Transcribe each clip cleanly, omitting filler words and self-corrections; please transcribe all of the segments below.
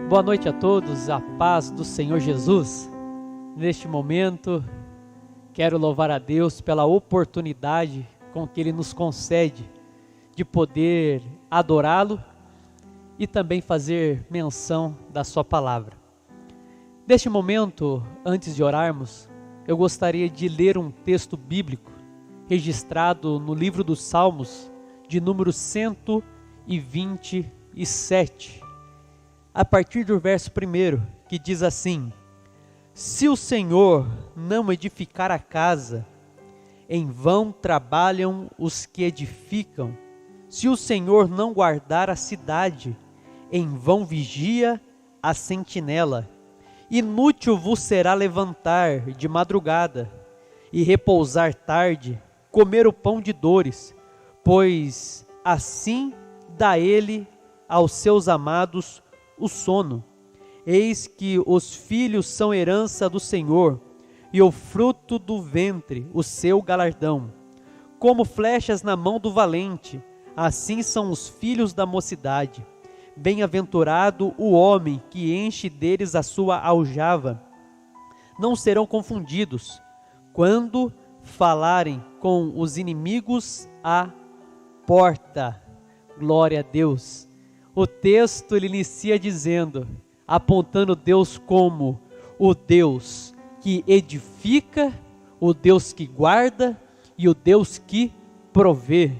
Boa noite a todos, a paz do Senhor Jesus. Neste momento, quero louvar a Deus pela oportunidade com que Ele nos concede de poder adorá-lo e também fazer menção da sua palavra. Neste momento, antes de orarmos, eu gostaria de ler um texto bíblico registrado no livro dos Salmos, de número 127, a partir do verso 1, que diz assim: Se o Senhor não edificar a casa, em vão trabalham os que edificam. Se o Senhor não guardar a cidade, em vão vigia a sentinela. Inútil vos será levantar de madrugada e repousar tarde, comer o pão de dores, pois assim dá ele aos seus amados o sono. Eis que os filhos são herança do Senhor, e o fruto do ventre o seu galardão. Como flechas na mão do valente, assim são os filhos da mocidade. Bem-aventurado o homem que enche deles a sua aljava. Não serão confundidos quando falarem com os inimigos à porta. Glória a Deus. O texto ele inicia dizendo, apontando Deus como o Deus que edifica, o Deus que guarda e o Deus que provê.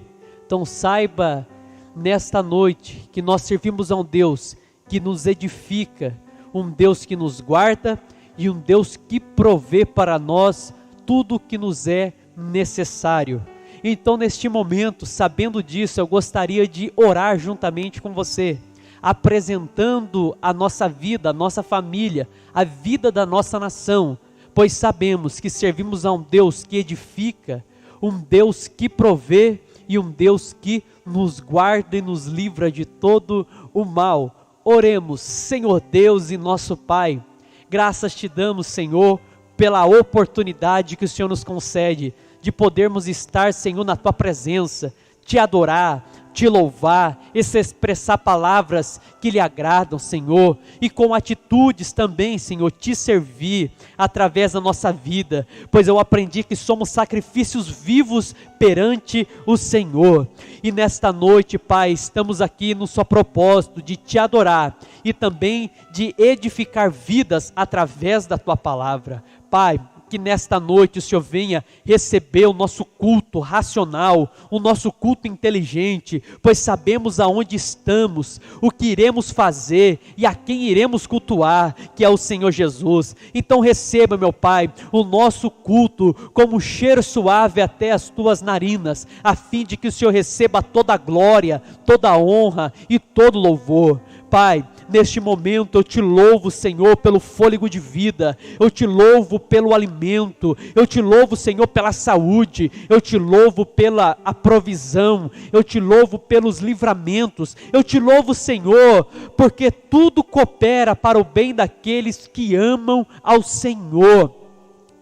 Então saiba nesta noite que nós servimos a um Deus que nos edifica, um Deus que nos guarda e um Deus que provê para nós tudo o que nos é necessário. Então neste momento, sabendo disso, eu gostaria de orar juntamente com você, apresentando a nossa vida, a nossa família, a vida da nossa nação, pois sabemos que servimos a um Deus que edifica, um Deus que provê e um Deus que nos guarda e nos livra de todo o mal. Oremos. Senhor Deus e nosso Pai, graças te damos, Senhor, pela oportunidade que o Senhor nos concede de podermos estar, Senhor, na Tua presença, te adorar, te louvar, expressar palavras que lhe agradam, Senhor, e com atitudes também, Senhor, te servir através da nossa vida, pois eu aprendi que somos sacrifícios vivos perante o Senhor. E nesta noite, Pai, estamos aqui no seu propósito de te adorar e também de edificar vidas através da Tua palavra. Pai, que nesta noite o Senhor venha receber o nosso culto racional, o nosso culto inteligente, pois sabemos aonde estamos, o que iremos fazer e a quem iremos cultuar, que é o Senhor Jesus. Então receba, meu Pai, o nosso culto como um cheiro suave até as tuas narinas, a fim de que o Senhor receba toda a glória, toda a honra e todo o louvor. Pai, neste momento eu te louvo, Senhor, pelo fôlego de vida, eu te louvo pelo alimento, eu te louvo, Senhor, pela saúde, eu te louvo pela a provisão, eu te louvo pelos livramentos, eu te louvo, Senhor, porque tudo coopera para o bem daqueles que amam ao Senhor.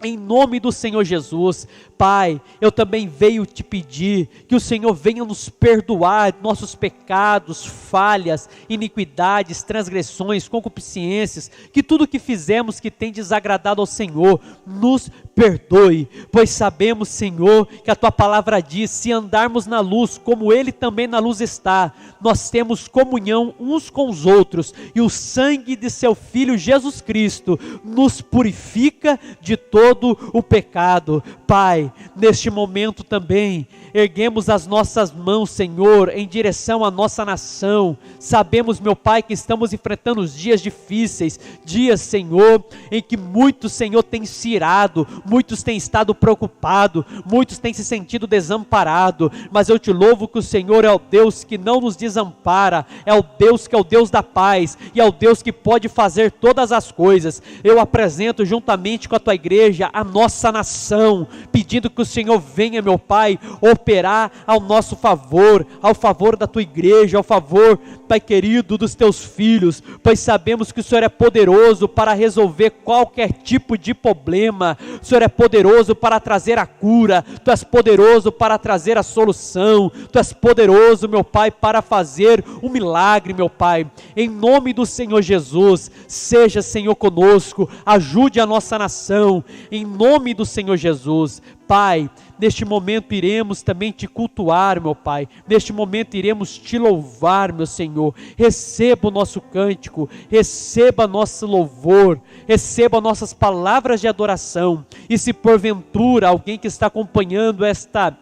Em nome do Senhor Jesus, Pai, eu também venho te pedir que o Senhor venha nos perdoar nossos pecados, falhas, iniquidades, transgressões, concupiscências, que tudo que fizemos que tem desagradado ao Senhor, nos perdoe, pois sabemos, Senhor, que a Tua palavra diz, se andarmos na luz, como Ele também na luz está, nós temos comunhão uns com os outros, e o sangue de Seu Filho Jesus Cristo nos purifica de todo o pecado. Pai, neste momento também, erguemos as nossas mãos, Senhor, em direção à nossa nação. Sabemos, meu Pai, que estamos enfrentando os dias difíceis, dias, Senhor, em que muitos, Senhor, têm se irado, muitos têm estado preocupados, muitos têm se sentido desamparados, mas eu te louvo que o Senhor é o Deus que não nos desampara, é o Deus que é o Deus da paz, e é o Deus que pode fazer todas as coisas. Eu apresento juntamente com a Tua igreja igreja, a nossa nação, pedindo que o Senhor venha, meu Pai, operar ao nosso favor, ao favor da tua igreja, ao favor, Pai querido, dos teus filhos, pois sabemos que o Senhor é poderoso para resolver qualquer tipo de problema, o Senhor é poderoso para trazer a cura, tu és poderoso para trazer a solução, tu és poderoso, meu Pai, para fazer um milagre, meu Pai, em nome do Senhor Jesus, seja, Senhor, conosco, ajude a nossa nação, em nome do Senhor Jesus. Pai, neste momento iremos também te cultuar, meu Pai, neste momento iremos te louvar, meu Senhor, receba o nosso cântico, receba nosso louvor, receba nossas palavras de adoração, e se porventura alguém que está acompanhando esta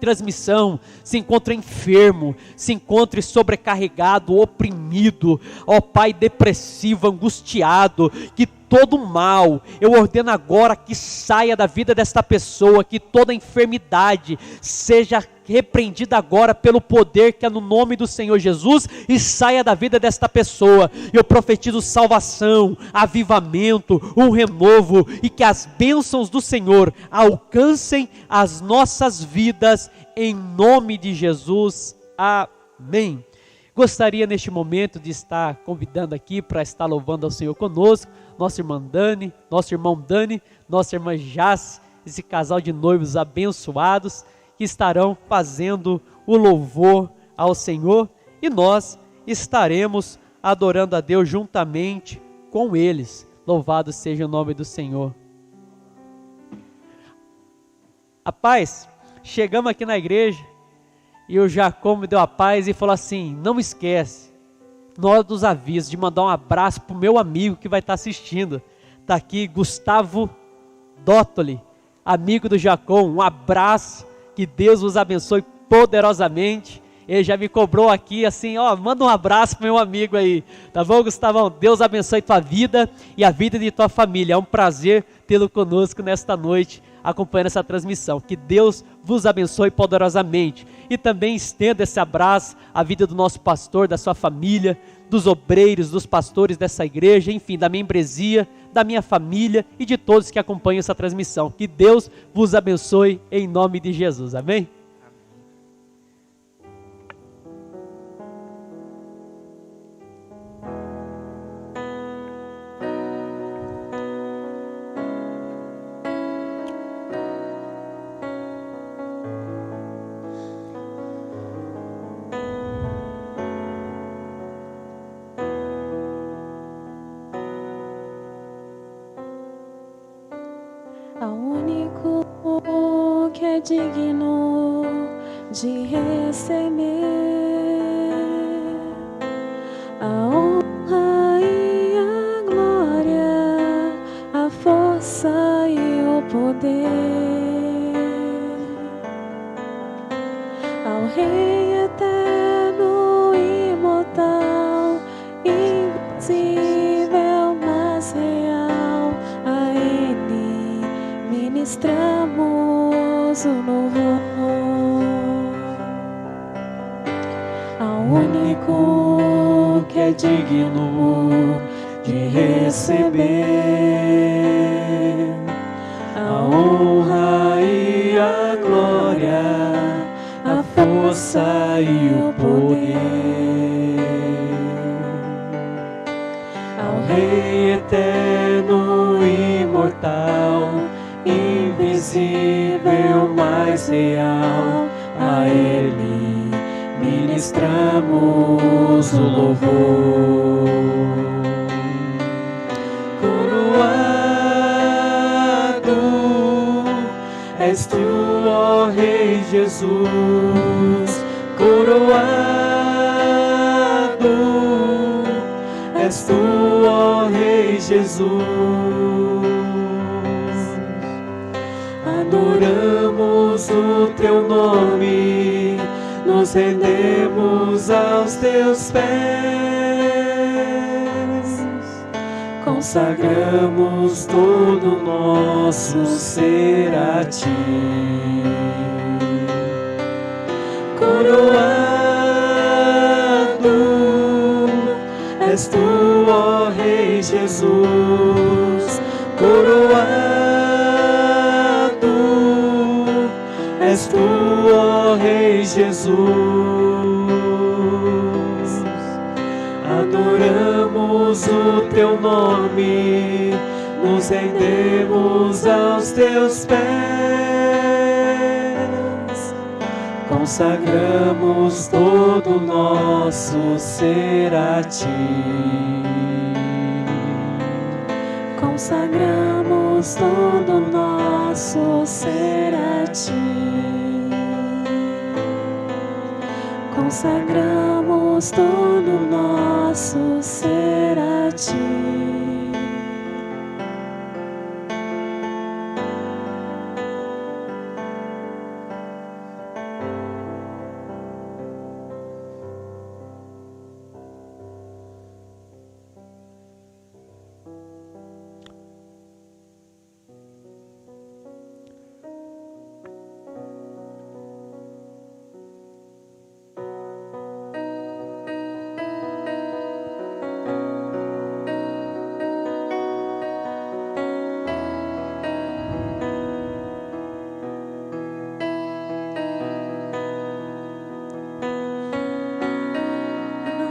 transmissão se encontra enfermo, se encontre sobrecarregado, oprimido, ó Pai, depressivo, angustiado, que todo mal, eu ordeno agora que saia da vida desta pessoa, que toda enfermidade seja repreendida agora pelo poder que é no nome do Senhor Jesus, e saia da vida desta pessoa. Eu profetizo salvação, avivamento, um renovo, e que as bênçãos do Senhor alcancem as nossas vidas, em nome de Jesus, amém. Gostaria neste momento de estar convidando aqui para estar louvando ao Senhor conosco, nossa irmã Dani, nosso irmão Dani, nossa irmã Jace, esse casal de noivos abençoados, que estarão fazendo o louvor ao Senhor, e nós estaremos adorando a Deus juntamente com eles. Louvado seja o nome do Senhor. Rapaz, chegamos aqui na igreja, e o Jacó me deu a paz e falou assim: não esquece, na hora dos avisos, de mandar um abraço para o meu amigo que vai estar assistindo. Está aqui Gustavo Dottoli, amigo do Jacó, um abraço, que Deus vos abençoe poderosamente. Ele já me cobrou aqui assim, ó, manda um abraço para o meu amigo aí, tá bom, Gustavão? Deus abençoe tua vida e a vida de tua família. É um prazer tê-lo conosco nesta noite, acompanhando essa transmissão. Que Deus vos abençoe poderosamente, e também estenda esse abraço à vida do nosso pastor, da sua família, dos obreiros, dos pastores dessa igreja, enfim, da membresia, da minha família e de todos que acompanham essa transmissão. Que Deus vos abençoe em nome de Jesus, amém? Ao único que é digno de receber a honra e a glória, a força e o poder, ao Rei eterno, imortal, invisível, mas real, a Ele ministramos o louvor. Ao único que é digno de receber a honra e a glória, a força e o poder, ao Rei eterno, imortal, invisível, mas real, a Ele ministramos o louvor. Coroado és tu, ó Rei Jesus, coroado és tu, ó Rei Jesus. Adoramos o teu nome, nos rendemos aos teus pés, consagramos todo o nosso ser a ti. Coroado és tu, ó Rei Jesus, coroado és tu, ó Rei Jesus. Adoramos o teu nome, nos rendemos aos teus pés, consagramos todo o nosso ser a ti. Consagramos todo o nosso ser a ti. Consagramos todo o nosso ser a ti.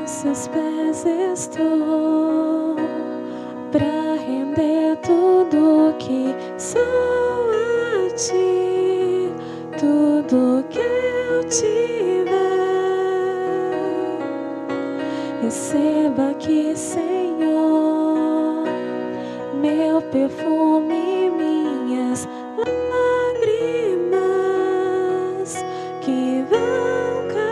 Seus pés estou pra render tudo que sou a ti, tudo que eu tiver. Receba aqui, Senhor, meu perfume, minhas lágrimas que vão cair.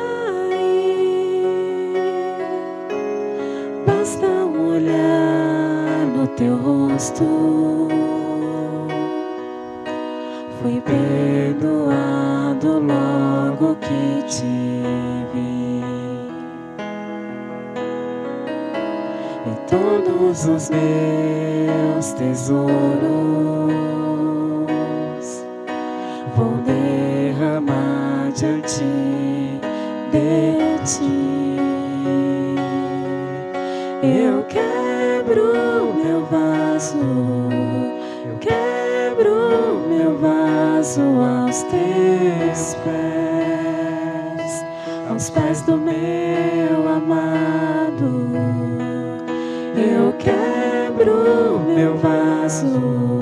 Basta um olhar no teu rosto, fui perdoado logo que te vi. E todos os meus tesouros vou derramar diante de ti. Eu quebro meu vaso, eu quebro meu vaso aos teus pés, aos pés do meu amado. Eu quebro meu vaso,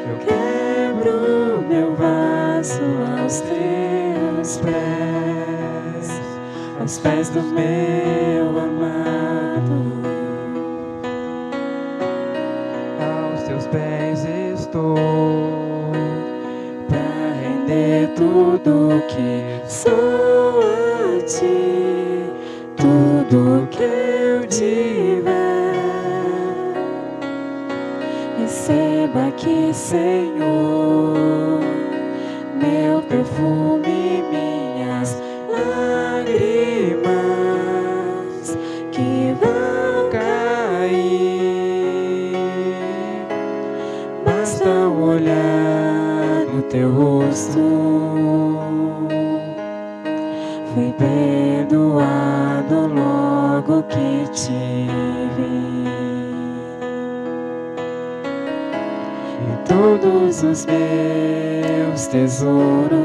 eu quebro meu vaso aos teus pés, aos pés do meu amado. Aos teus pés estou pra render tudo que sou a ti, tudo que eu tiver. Receba aqui, Senhor, meu perfume, minhas lágrimas que vão cair. Basta um olhar no teu rosto, fui perdoado logo que te vi. E todos os meus tesouros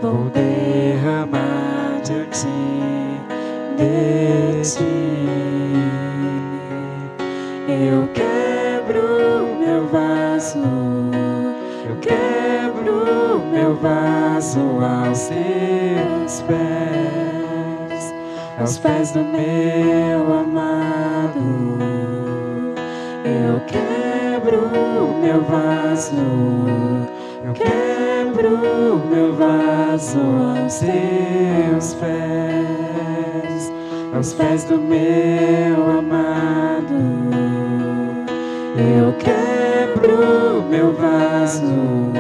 vou derramar diante de ti. Eu quebro meu vaso, eu quebro meu vaso aos teus pés, aos pés do meu amado. Eu quebro meu vaso, eu quebro meu vaso aos teus pés, aos pés do meu amado. Eu quebro meu vaso,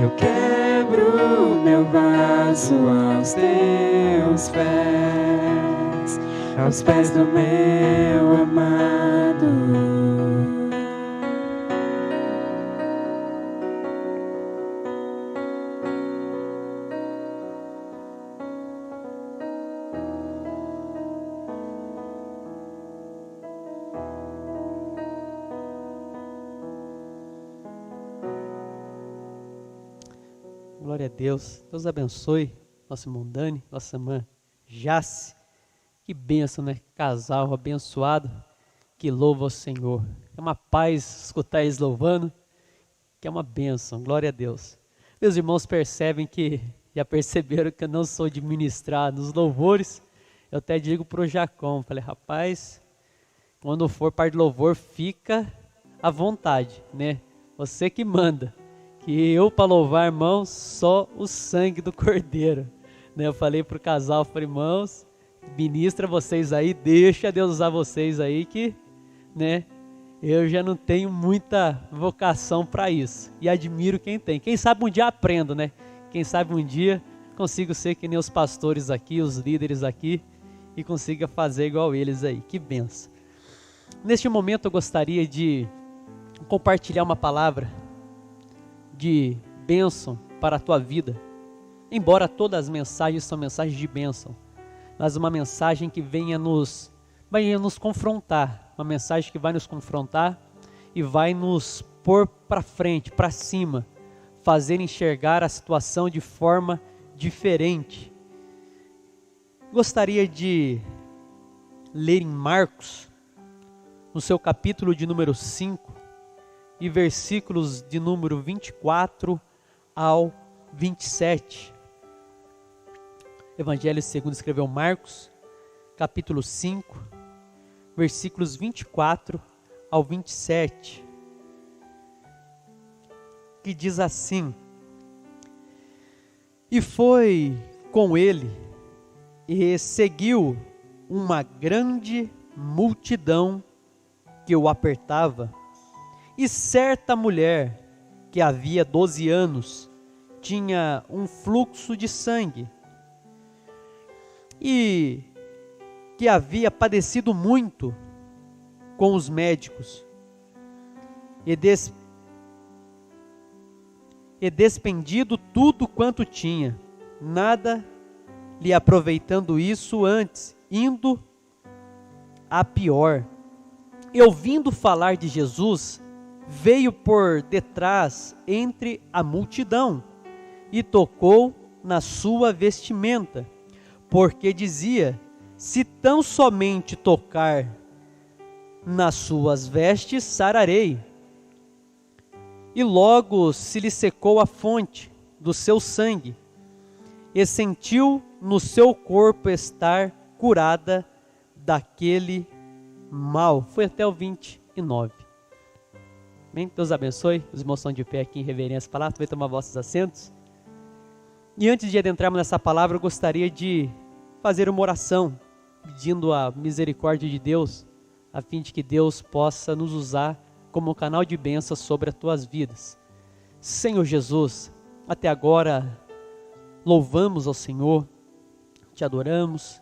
eu quebro meu vaso aos teus pés, aos pés do meu amado. Glória a Deus. Deus abençoe nosso irmão Dani, nossa irmã Jace. Que bênção, né? Casal abençoado que louva o Senhor. É uma paz escutar eles louvando, que é uma bênção. Glória a Deus. Meus irmãos já perceberam que eu não sou de ministrar nos louvores. Eu até digo para o Jacom, falei, rapaz, quando for parte de louvor, fica à vontade, né? Você que manda. Que eu, para louvar, irmãos, só o sangue do Cordeiro. Né? Eu falei para o casal, falei, irmãos, ministra vocês aí, deixa Deus usar vocês aí, que, né, eu já não tenho muita vocação para isso. E admiro quem tem. Quem sabe um dia aprendo, né? Quem sabe um dia consigo ser que nem os pastores aqui, os líderes aqui, e consiga fazer igual eles aí. Que benção. Neste momento eu gostaria de compartilhar uma palavra de bênção para a tua vida. Embora todas as mensagens são mensagens de bênção, mas uma mensagem que venha nos confrontar, uma mensagem que vai nos confrontar e vai nos pôr para frente, para cima, fazer enxergar a situação de forma diferente. Gostaria de ler em Marcos, no seu capítulo de número 5, e versículos de número 24 ao 27. Evangelho segundo escreveu Marcos, capítulo 5, versículos 24 ao 27, que diz assim: E foi com ele, e seguiu uma grande multidão que o apertava, e certa mulher, que havia 12 anos, tinha um fluxo de sangue, e que havia padecido muito com os médicos, e despendido tudo quanto tinha, nada lhe aproveitando isso, antes indo a pior. E ouvindo falar de Jesus, veio por detrás entre a multidão e tocou na sua vestimenta, porque dizia: se tão somente tocar nas suas vestes, sararei. E logo se lhe secou a fonte do seu sangue, e sentiu no seu corpo estar curada daquele mal. Foi até o 29. Amém? Deus abençoe. Os irmãos estão de pé aqui em reverência à palavra. Vai tomar vossos assentos. E antes de adentrarmos nessa palavra, eu gostaria de fazer uma oração, pedindo a misericórdia de Deus, a fim de que Deus possa nos usar como um canal de bênção sobre as tuas vidas. Senhor Jesus, até agora louvamos ao Senhor, te adoramos,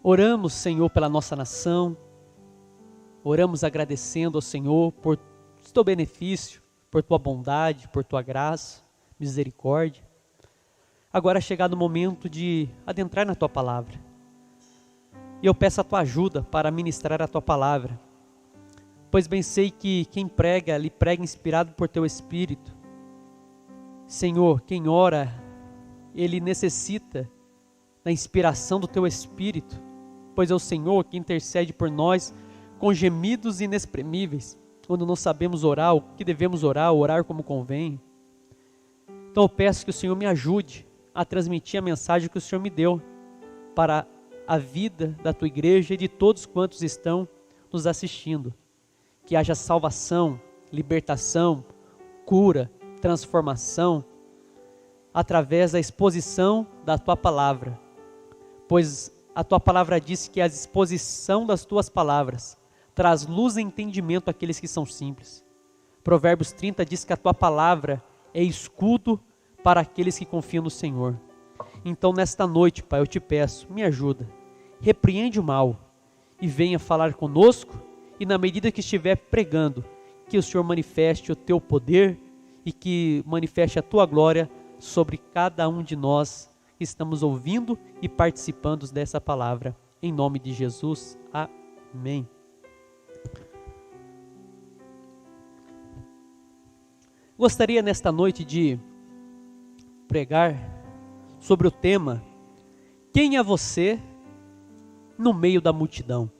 oramos, Senhor, pela nossa nação, oramos agradecendo ao Senhor por teu benefício, por tua bondade, por tua graça, misericórdia. Agora é chegado o momento de adentrar na tua palavra, e eu peço a tua ajuda para ministrar a tua palavra, pois bem sei que quem prega, ele prega inspirado por teu Espírito. Senhor, quem ora, ele necessita da inspiração do teu Espírito, pois é o Senhor que intercede por nós com gemidos inexprimíveis, quando não sabemos orar o que devemos orar como convém. Então eu peço que o Senhor me ajude a transmitir a mensagem que o Senhor me deu para a vida da tua igreja e de todos quantos estão nos assistindo. Que haja salvação, libertação, cura, transformação, através da exposição da tua palavra, pois a tua palavra diz que a exposição das tuas palavras traz luz e entendimento àqueles que são simples. Provérbios 30 diz que a tua palavra é escudo para aqueles que confiam no Senhor. Então nesta noite, Pai, eu te peço, me ajuda, repreende o mal e venha falar conosco, e na medida que estiver pregando, que o Senhor manifeste o teu poder e que manifeste a tua glória sobre cada um de nós que estamos ouvindo e participando dessa palavra. Em nome de Jesus, amém. Gostaria nesta noite de pregar sobre o tema: quem é você no meio da multidão?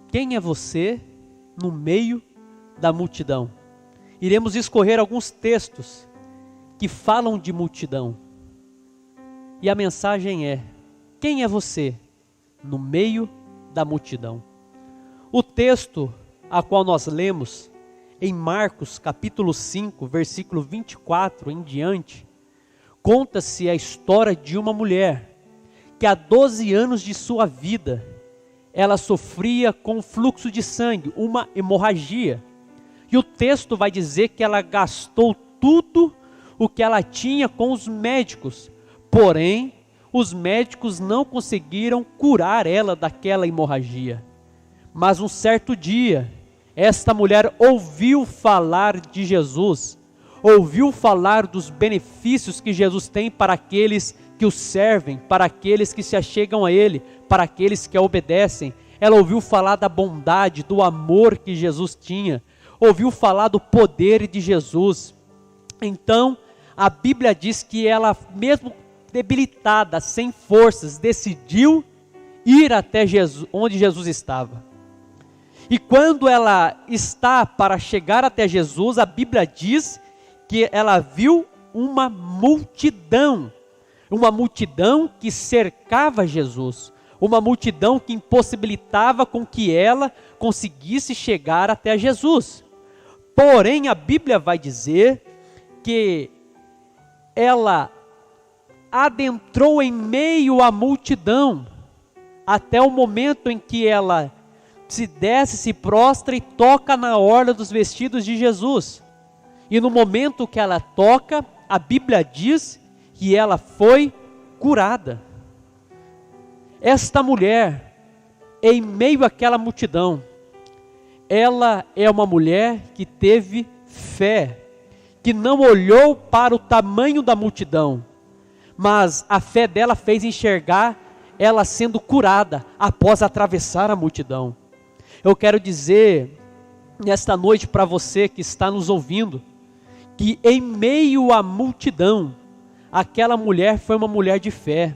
Quem é você no meio da multidão? Iremos escolher alguns textos que falam de multidão. E a mensagem é: quem é você no meio da multidão? O texto a qual nós lemos em Marcos capítulo 5, versículo 24 em diante, conta-se a história de uma mulher que há 12 anos de sua vida ela sofria com fluxo de sangue, uma hemorragia. E o texto vai dizer que ela gastou tudo o que ela tinha com os médicos, porém os médicos não conseguiram curar ela daquela hemorragia. Mas um certo dia, esta mulher ouviu falar de Jesus, ouviu falar dos benefícios que Jesus tem para aqueles que o servem, para aqueles que se achegam a Ele, para aqueles que a obedecem. Ela ouviu falar da bondade, do amor que Jesus tinha, ouviu falar do poder de Jesus. Então, a Bíblia diz que ela, mesmo debilitada, sem forças, decidiu ir até Jesus, onde Jesus estava. E quando ela está para chegar até Jesus, a Bíblia diz que ela viu uma multidão que cercava Jesus, uma multidão que impossibilitava com que ela conseguisse chegar até Jesus. Porém, a Bíblia vai dizer que ela adentrou em meio à multidão, até o momento em que ela se desce, se prostra e toca na orla dos vestidos de Jesus. E no momento que ela toca, a Bíblia diz que ela foi curada. Esta mulher, em meio àquela multidão, ela é uma mulher que teve fé, que não olhou para o tamanho da multidão, mas a fé dela fez enxergar ela sendo curada após atravessar a multidão. Eu quero dizer nesta noite para você que está nos ouvindo, que em meio à multidão, aquela mulher foi uma mulher de fé.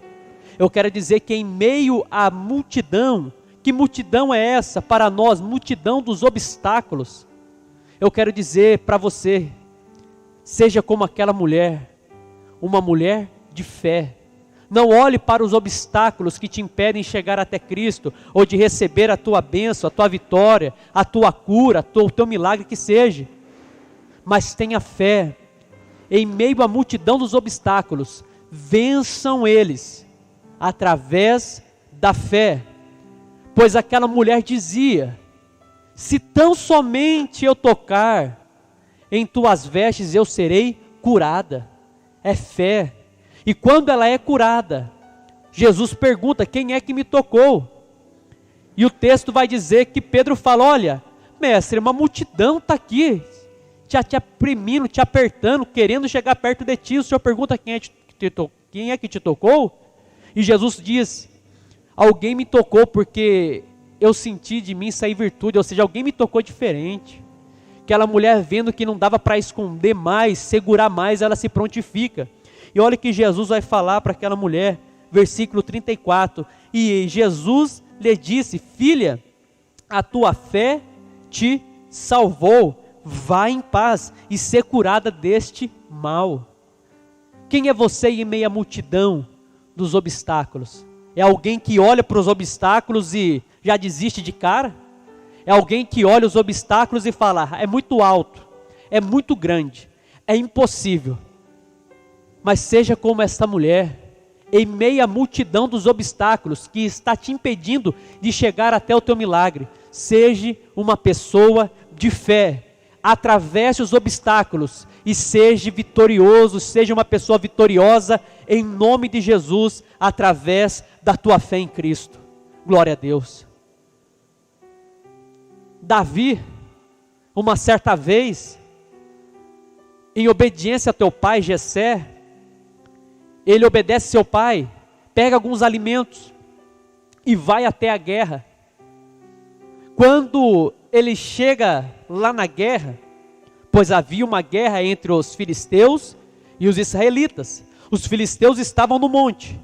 Eu quero dizer que em meio à multidão, que multidão é essa para nós? Multidão dos obstáculos. Eu quero dizer para você, seja como aquela mulher, uma mulher de fé. Não olhe para os obstáculos que te impedem chegar até Cristo, ou de receber a tua bênção, a tua vitória, a tua cura, o teu milagre que seja. Mas tenha fé. Em meio à multidão dos obstáculos, vençam eles através da fé. Pois aquela mulher dizia: se tão somente eu tocar em tuas vestes, eu serei curada. É fé. E quando ela é curada, Jesus pergunta: quem é que me tocou? E o texto vai dizer que Pedro fala: olha, mestre, uma multidão está aqui, te oprimindo, te apertando, querendo chegar perto de ti. O Senhor pergunta: quem é que te tocou? E Jesus diz: alguém me tocou porque eu senti de mim sair virtude, ou seja, alguém me tocou diferente. Aquela mulher, vendo que não dava para esconder mais, segurar mais, ela se prontifica. E olha que Jesus vai falar para aquela mulher, versículo 34, e Jesus lhe disse: filha, a tua fé te salvou, vá em paz e ser curada deste mal. Quem é você em meio à multidão dos obstáculos? É alguém que olha para os obstáculos e já desiste de cara? É alguém que olha os obstáculos e fala: é muito alto, é muito grande, é impossível. Mas seja como esta mulher, em meio à multidão dos obstáculos que está te impedindo de chegar até o teu milagre. Seja uma pessoa de fé, atravesse os obstáculos e seja vitorioso, seja uma pessoa vitoriosa em nome de Jesus, através da tua fé em Cristo. Glória a Deus. Davi, uma certa vez, em obediência a teu pai Jessé, ele obedece seu pai, pega alguns alimentos e vai até a guerra. Quando ele chega lá na guerra, pois havia uma guerra entre os filisteus e os israelitas. Os filisteus estavam no monte.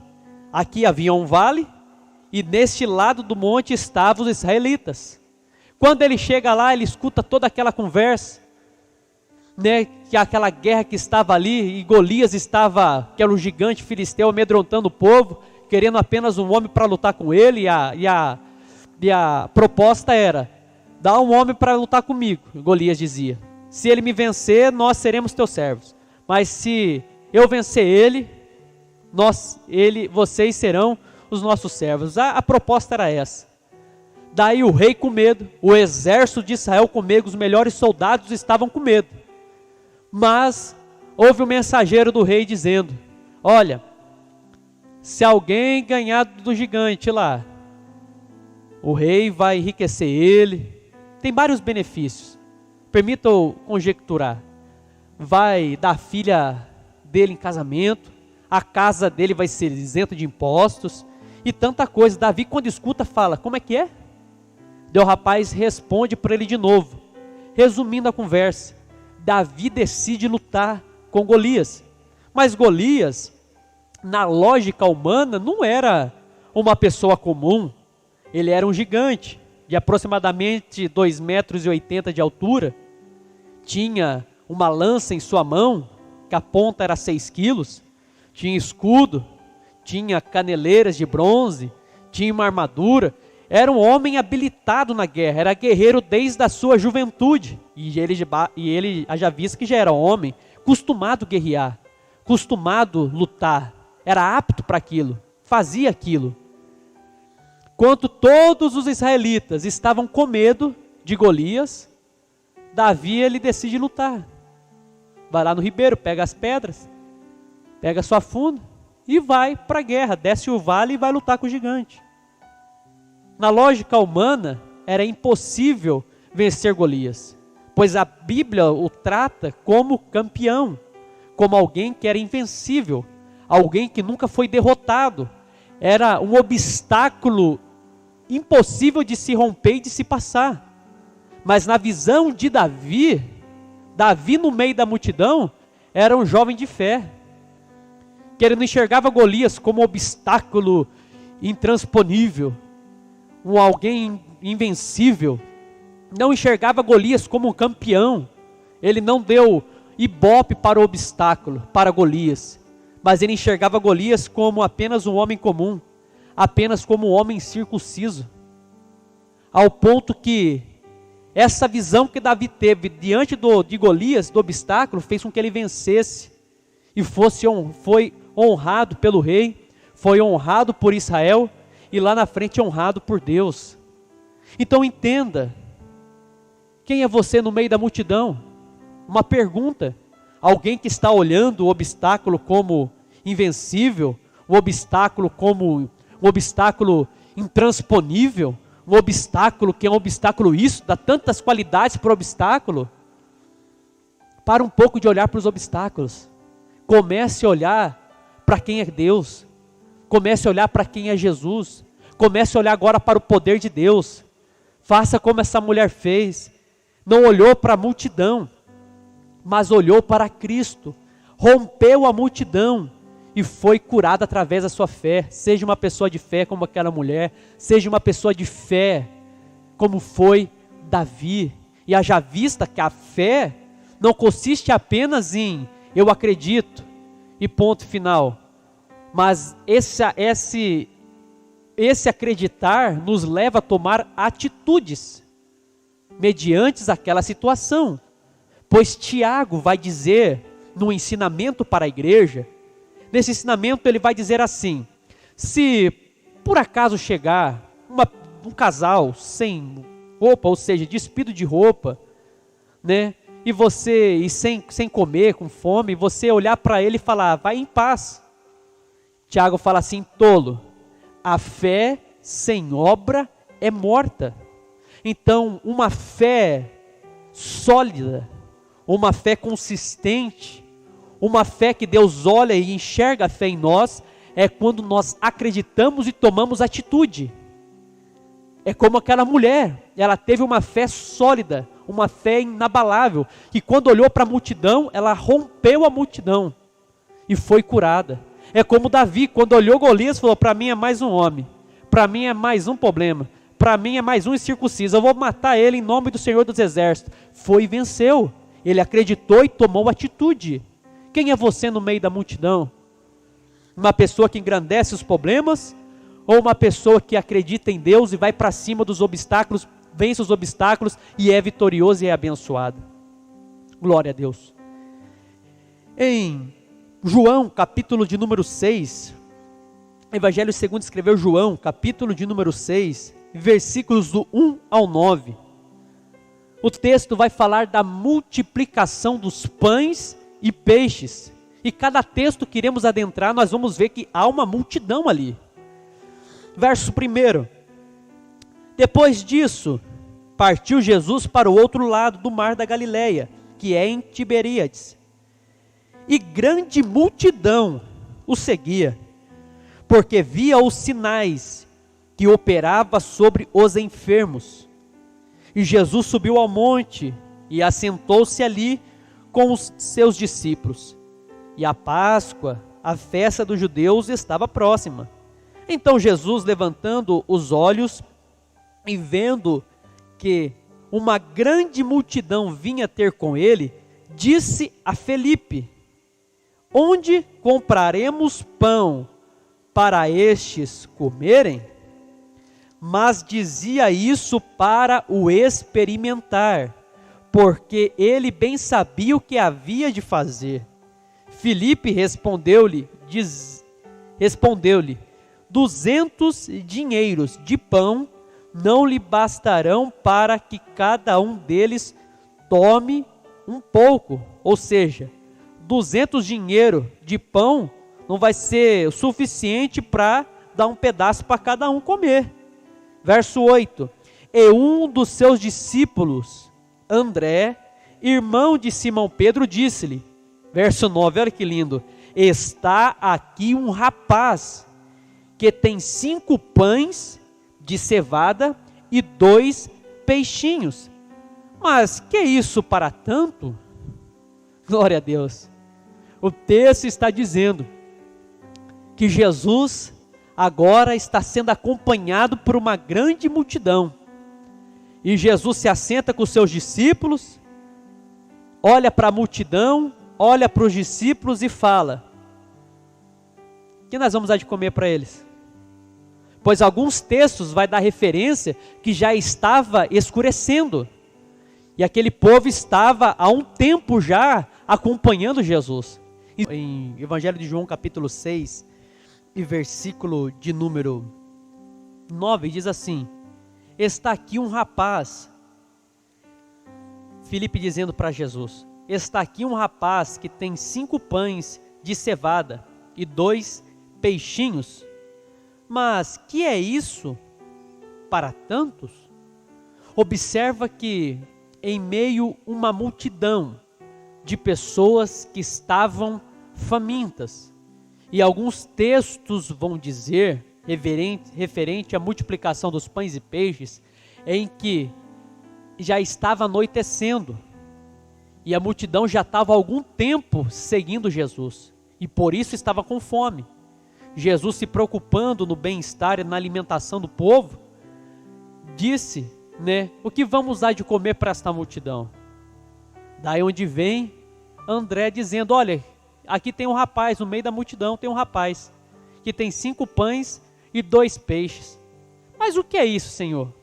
Aqui havia um vale, e neste lado do monte estavam os israelitas. Quando ele chega lá, ele escuta toda aquela conversa, né, que aquela guerra que estava ali, e Golias estava, que era um gigante filisteu, amedrontando o povo, querendo apenas um homem para lutar com ele, e a proposta era: dá um homem para lutar comigo. Golias dizia: se ele me vencer, nós seremos teus servos, mas se eu vencer ele, vocês serão os nossos servos. A proposta era essa. Daí o rei com medo, o exército de Israel com medo, os melhores soldados estavam com medo. Mas houve um mensageiro do rei dizendo: olha, se alguém ganhar do gigante lá, o rei vai enriquecer ele, tem vários benefícios. Permita-o conjecturar: vai dar a filha dele em casamento, a casa dele vai ser isenta de impostos, e tanta coisa. Davi, quando escuta, fala: como é que é? Daí o rapaz responde para ele de novo. Resumindo a conversa, Davi decide lutar com Golias. Mas Golias, na lógica humana, não era uma pessoa comum. Ele era um gigante, de aproximadamente 2,80 metros de altura. Tinha uma lança em sua mão, que a ponta era 6 quilos. Tinha escudo, tinha caneleiras de bronze, tinha uma armadura. Era um homem habilitado na guerra, era guerreiro desde a sua juventude. E ele já visto que já era homem, acostumado a guerrear, acostumado a lutar, era apto para aquilo, fazia aquilo. Enquanto todos os israelitas estavam com medo de Golias, Davi, ele decide lutar. Vai lá no ribeiro, pega as pedras, pega sua funda e vai para a guerra, desce o vale e vai lutar com o gigante. Na lógica humana, era impossível vencer Golias, pois a Bíblia o trata como campeão, como alguém que era invencível, alguém que nunca foi derrotado. Era um obstáculo impossível de se romper e de se passar. Mas na visão de Davi no meio da multidão, era um jovem de fé, que ele não enxergava Golias como um obstáculo intransponível, alguém invencível. Não enxergava Golias como um campeão. Ele não deu ibope para o obstáculo, para Golias, mas ele enxergava Golias como apenas um homem comum, apenas como um homem circunciso, ao ponto que essa visão que Davi teve diante de Golias, do obstáculo, fez com que ele vencesse e foi honrado pelo rei, foi honrado por Israel e lá na frente honrado por Deus. Então entenda, quem é você no meio da multidão? Uma pergunta. Alguém que está olhando o obstáculo como invencível, o obstáculo como um obstáculo intransponível, um obstáculo que é um obstáculo isso, dá tantas qualidades para o obstáculo. Para um pouco de olhar para os obstáculos. Comece a olhar para quem é Deus. Comece a olhar para quem é Jesus. Comece a olhar agora para o poder de Deus. Faça como essa mulher fez. Não olhou para a multidão, mas olhou para Cristo. Rompeu a multidão e foi curada através da sua fé. Seja uma pessoa de fé como aquela mulher. Seja uma pessoa de fé como foi Davi. E haja vista que a fé não consiste apenas em eu acredito e ponto final. Mas esse acreditar nos leva a tomar atitudes mediante aquela situação. Pois Tiago vai dizer no ensinamento para a igreja, nesse ensinamento ele vai dizer assim: se por acaso chegar um casal sem roupa, ou seja, despido de roupa, né? E você, sem comer, com fome, você olhar para ele e falar, vai em paz. Tiago fala assim, tolo, a fé sem obra é morta. Então, uma fé sólida, uma fé consistente, uma fé que Deus olha e enxerga a fé em nós, é quando nós acreditamos e tomamos atitude. É como aquela mulher, ela teve uma fé sólida, uma fé inabalável, que quando olhou para a multidão, ela rompeu a multidão. e foi curada. É como Davi, quando olhou Golias, falou: para mim é mais um homem, para mim é mais um problema, para mim é mais um incircunciso, eu vou matar ele em nome do Senhor dos Exércitos. Foi e venceu. Ele acreditou e tomou atitude. Quem é você no meio da multidão? Uma pessoa que engrandece os problemas, ou uma pessoa que acredita em Deus e vai para cima dos obstáculos, vence os obstáculos e é vitorioso e é abençoado? Glória a Deus. Em João, capítulo de número 6, Evangelho segundo escreveu João, capítulo de número 6, versículos do 1 ao 9. O texto vai falar da multiplicação dos pães e peixes. E cada texto que iremos adentrar, nós vamos ver que há uma multidão ali. Verso 1. Depois disso, partiu Jesus para o outro lado do mar da Galileia, que é em Tiberíades. E grande multidão o seguia, porque via os sinais que operava sobre os enfermos. E Jesus subiu ao monte e assentou-se ali com os seus discípulos. E a Páscoa, a festa dos judeus, estava próxima. Então Jesus, levantando os olhos e vendo que uma grande multidão vinha ter com ele, disse a Felipe: onde compraremos pão para estes comerem? Mas dizia isso para o experimentar, porque ele bem sabia o que havia de fazer. Filipe respondeu-lhe, 200 dinheiros de pão não lhe bastarão para que cada um deles tome um pouco. Ou seja, 200 dinheiro de pão não vai ser o suficiente para dar um pedaço para cada um comer. Verso 8. E um dos seus discípulos, André, irmão de Simão Pedro, disse-lhe, verso 9, olha que lindo: está aqui um rapaz que tem 5 pães de cevada e 2 peixinhos. Mas que é isso para tanto? Glória a Deus. O texto está dizendo que Jesus agora está sendo acompanhado por uma grande multidão. E Jesus se assenta com os seus discípulos, olha para a multidão, olha para os discípulos e fala: o que nós vamos dar de comer para eles? Pois alguns textos vai dar referência que já estava escurecendo. E aquele povo estava há um tempo já acompanhando Jesus. Em Evangelho de João capítulo 6 e versículo de número 9 diz assim: está aqui um rapaz, Filipe dizendo para Jesus, está aqui um rapaz que tem 5 pães de cevada e 2 peixinhos, mas que é isso para tantos? Observa que em meio a uma multidão de pessoas que estavam famintas, e alguns textos vão dizer, referente à multiplicação dos pães e peixes, em que já estava anoitecendo, e a multidão já estava há algum tempo seguindo Jesus, e por isso estava com fome. Jesus, se preocupando no bem-estar e na alimentação do povo, disse, o que vamos dar de comer para esta multidão? Daí onde vem André dizendo, olha, aqui tem um rapaz, no meio da multidão tem um rapaz, que tem 5 pães e 2 peixes. Mas o que é isso, Senhor,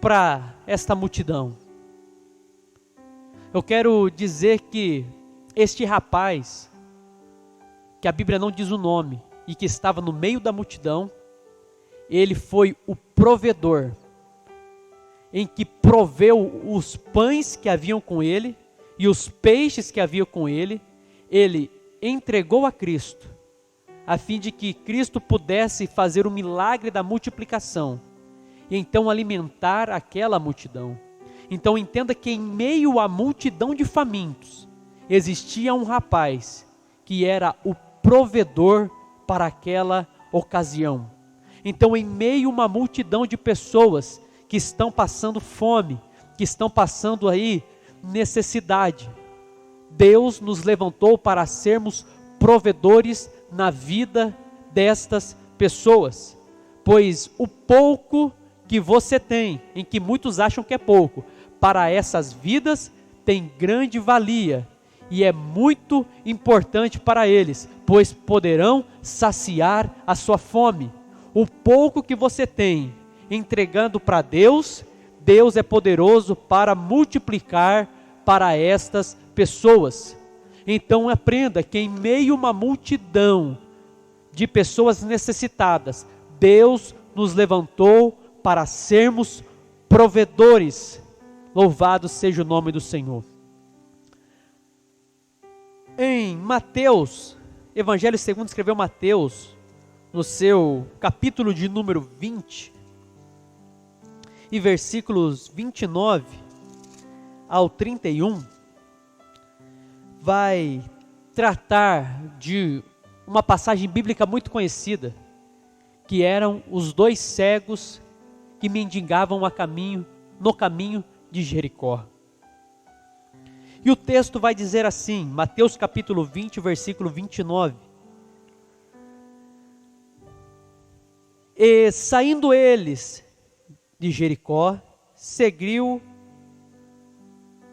para esta multidão? Eu quero dizer que este rapaz, que a Bíblia não diz o nome, e que estava no meio da multidão, ele foi o provedor, em que proveu os pães que haviam com ele, e os peixes que haviam com ele, ele entregou a Cristo, a fim de que Cristo pudesse fazer o milagre da multiplicação, e então alimentar aquela multidão. Então entenda que em meio à multidão de famintos, existia um rapaz, que era o provedor para aquela ocasião. Então em meio a uma multidão de pessoas, que estão passando fome, que estão passando aí necessidade, Deus nos levantou para sermos provedores na vida destas pessoas, pois o pouco que você tem, em que muitos acham que é pouco, para essas vidas tem grande valia e é muito importante para eles, pois poderão saciar a sua fome. O pouco que você tem entregando para Deus, Deus é poderoso para multiplicar para estas pessoas. Então aprenda que em meio a uma multidão de pessoas necessitadas, Deus nos levantou para sermos provedores. Louvado seja o nome do Senhor. Em Mateus, Evangelho segundo escreveu Mateus, no seu capítulo de número 20, e versículos 29 ao 31, vai tratar de uma passagem bíblica muito conhecida, que eram os dois cegos que mendigavam no caminho de Jericó. E o texto vai dizer assim, Mateus capítulo 20, versículo 29. E saindo eles de Jericó, seguiu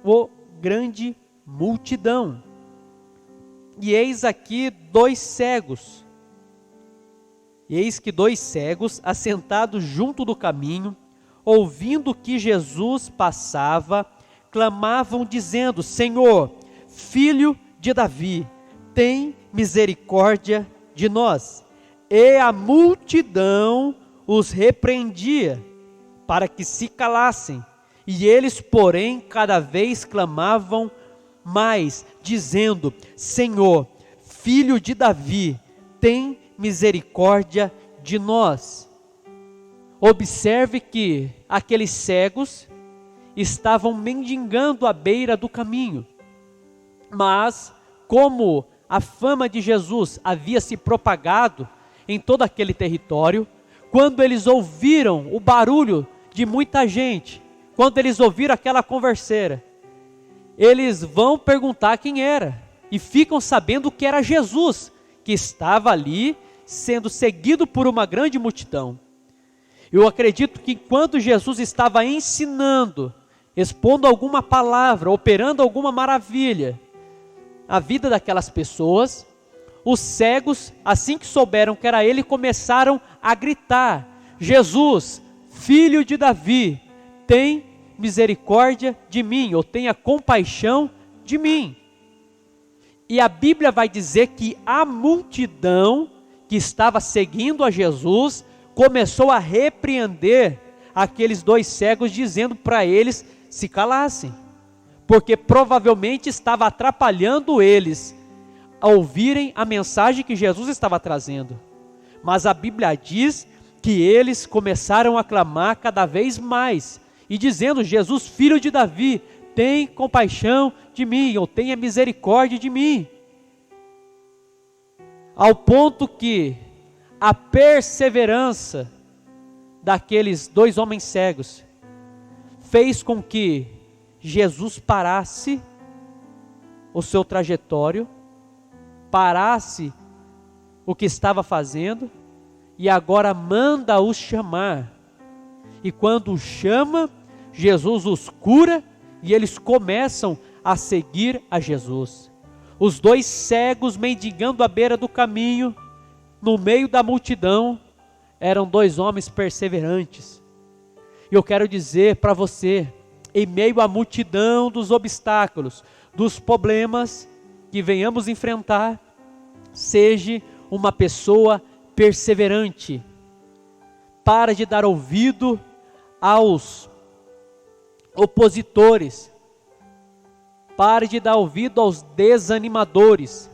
o grande multidão. E eis aqui dois cegos. E eis que dois cegos, assentados junto do caminho, ouvindo que Jesus passava, clamavam dizendo: Senhor, filho de Davi, tem misericórdia de nós. E a multidão os repreendia para que se calassem. E eles, porém, cada vez clamavam mais, dizendo: Senhor, filho de Davi, tem misericórdia de nós. Observe que aqueles cegos estavam mendigando à beira do caminho, mas como a fama de Jesus havia se propagado em todo aquele território, quando eles ouviram o barulho de muita gente, quando eles ouviram aquela converseira, eles vão perguntar quem era, e ficam sabendo que era Jesus, que estava ali sendo seguido por uma grande multidão. Eu acredito que enquanto Jesus estava ensinando, expondo alguma palavra, operando alguma maravilha, a vida daquelas pessoas, os cegos, assim que souberam que era ele, começaram a gritar: Jesus, filho de Davi, tem misericórdia de mim, ou tenha compaixão de mim. E a Bíblia vai dizer que a multidão que estava seguindo a Jesus começou a repreender aqueles dois cegos, dizendo para eles se calassem, porque provavelmente estava atrapalhando eles a ouvirem a mensagem que Jesus estava trazendo. Mas a Bíblia diz que eles começaram a clamar cada vez mais, e dizendo: Jesus, filho de Davi, tem compaixão de mim, ou tenha misericórdia de mim. Ao ponto que a perseverança daqueles dois homens cegos fez com que Jesus parasse o seu trajetório, parasse o que estava fazendo, e agora manda os chamar. E quando os chama, Jesus os cura, e eles começam a seguir a Jesus. Os dois cegos mendigando à beira do caminho, no meio da multidão, eram dois homens perseverantes. E eu quero dizer para você, em meio à multidão dos obstáculos, dos problemas que venhamos enfrentar, seja uma pessoa perseverante. Para de dar ouvido aos opositores. Pare de dar ouvido aos desanimadores,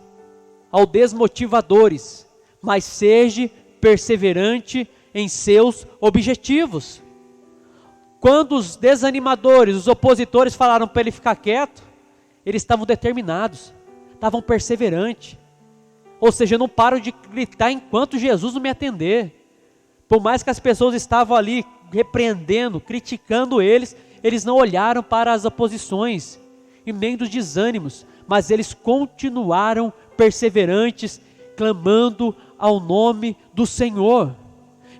aos desmotivadores, mas seja perseverante em seus objetivos. Quando os desanimadores, os opositores falaram para ele ficar quieto, eles estavam determinados, estavam perseverantes. Ou seja, não paro de gritar enquanto Jesus não me atender. Por mais que as pessoas estavam ali repreendendo, criticando eles não olharam para as oposições e nem dos desânimos, mas eles continuaram perseverantes, clamando ao nome do Senhor.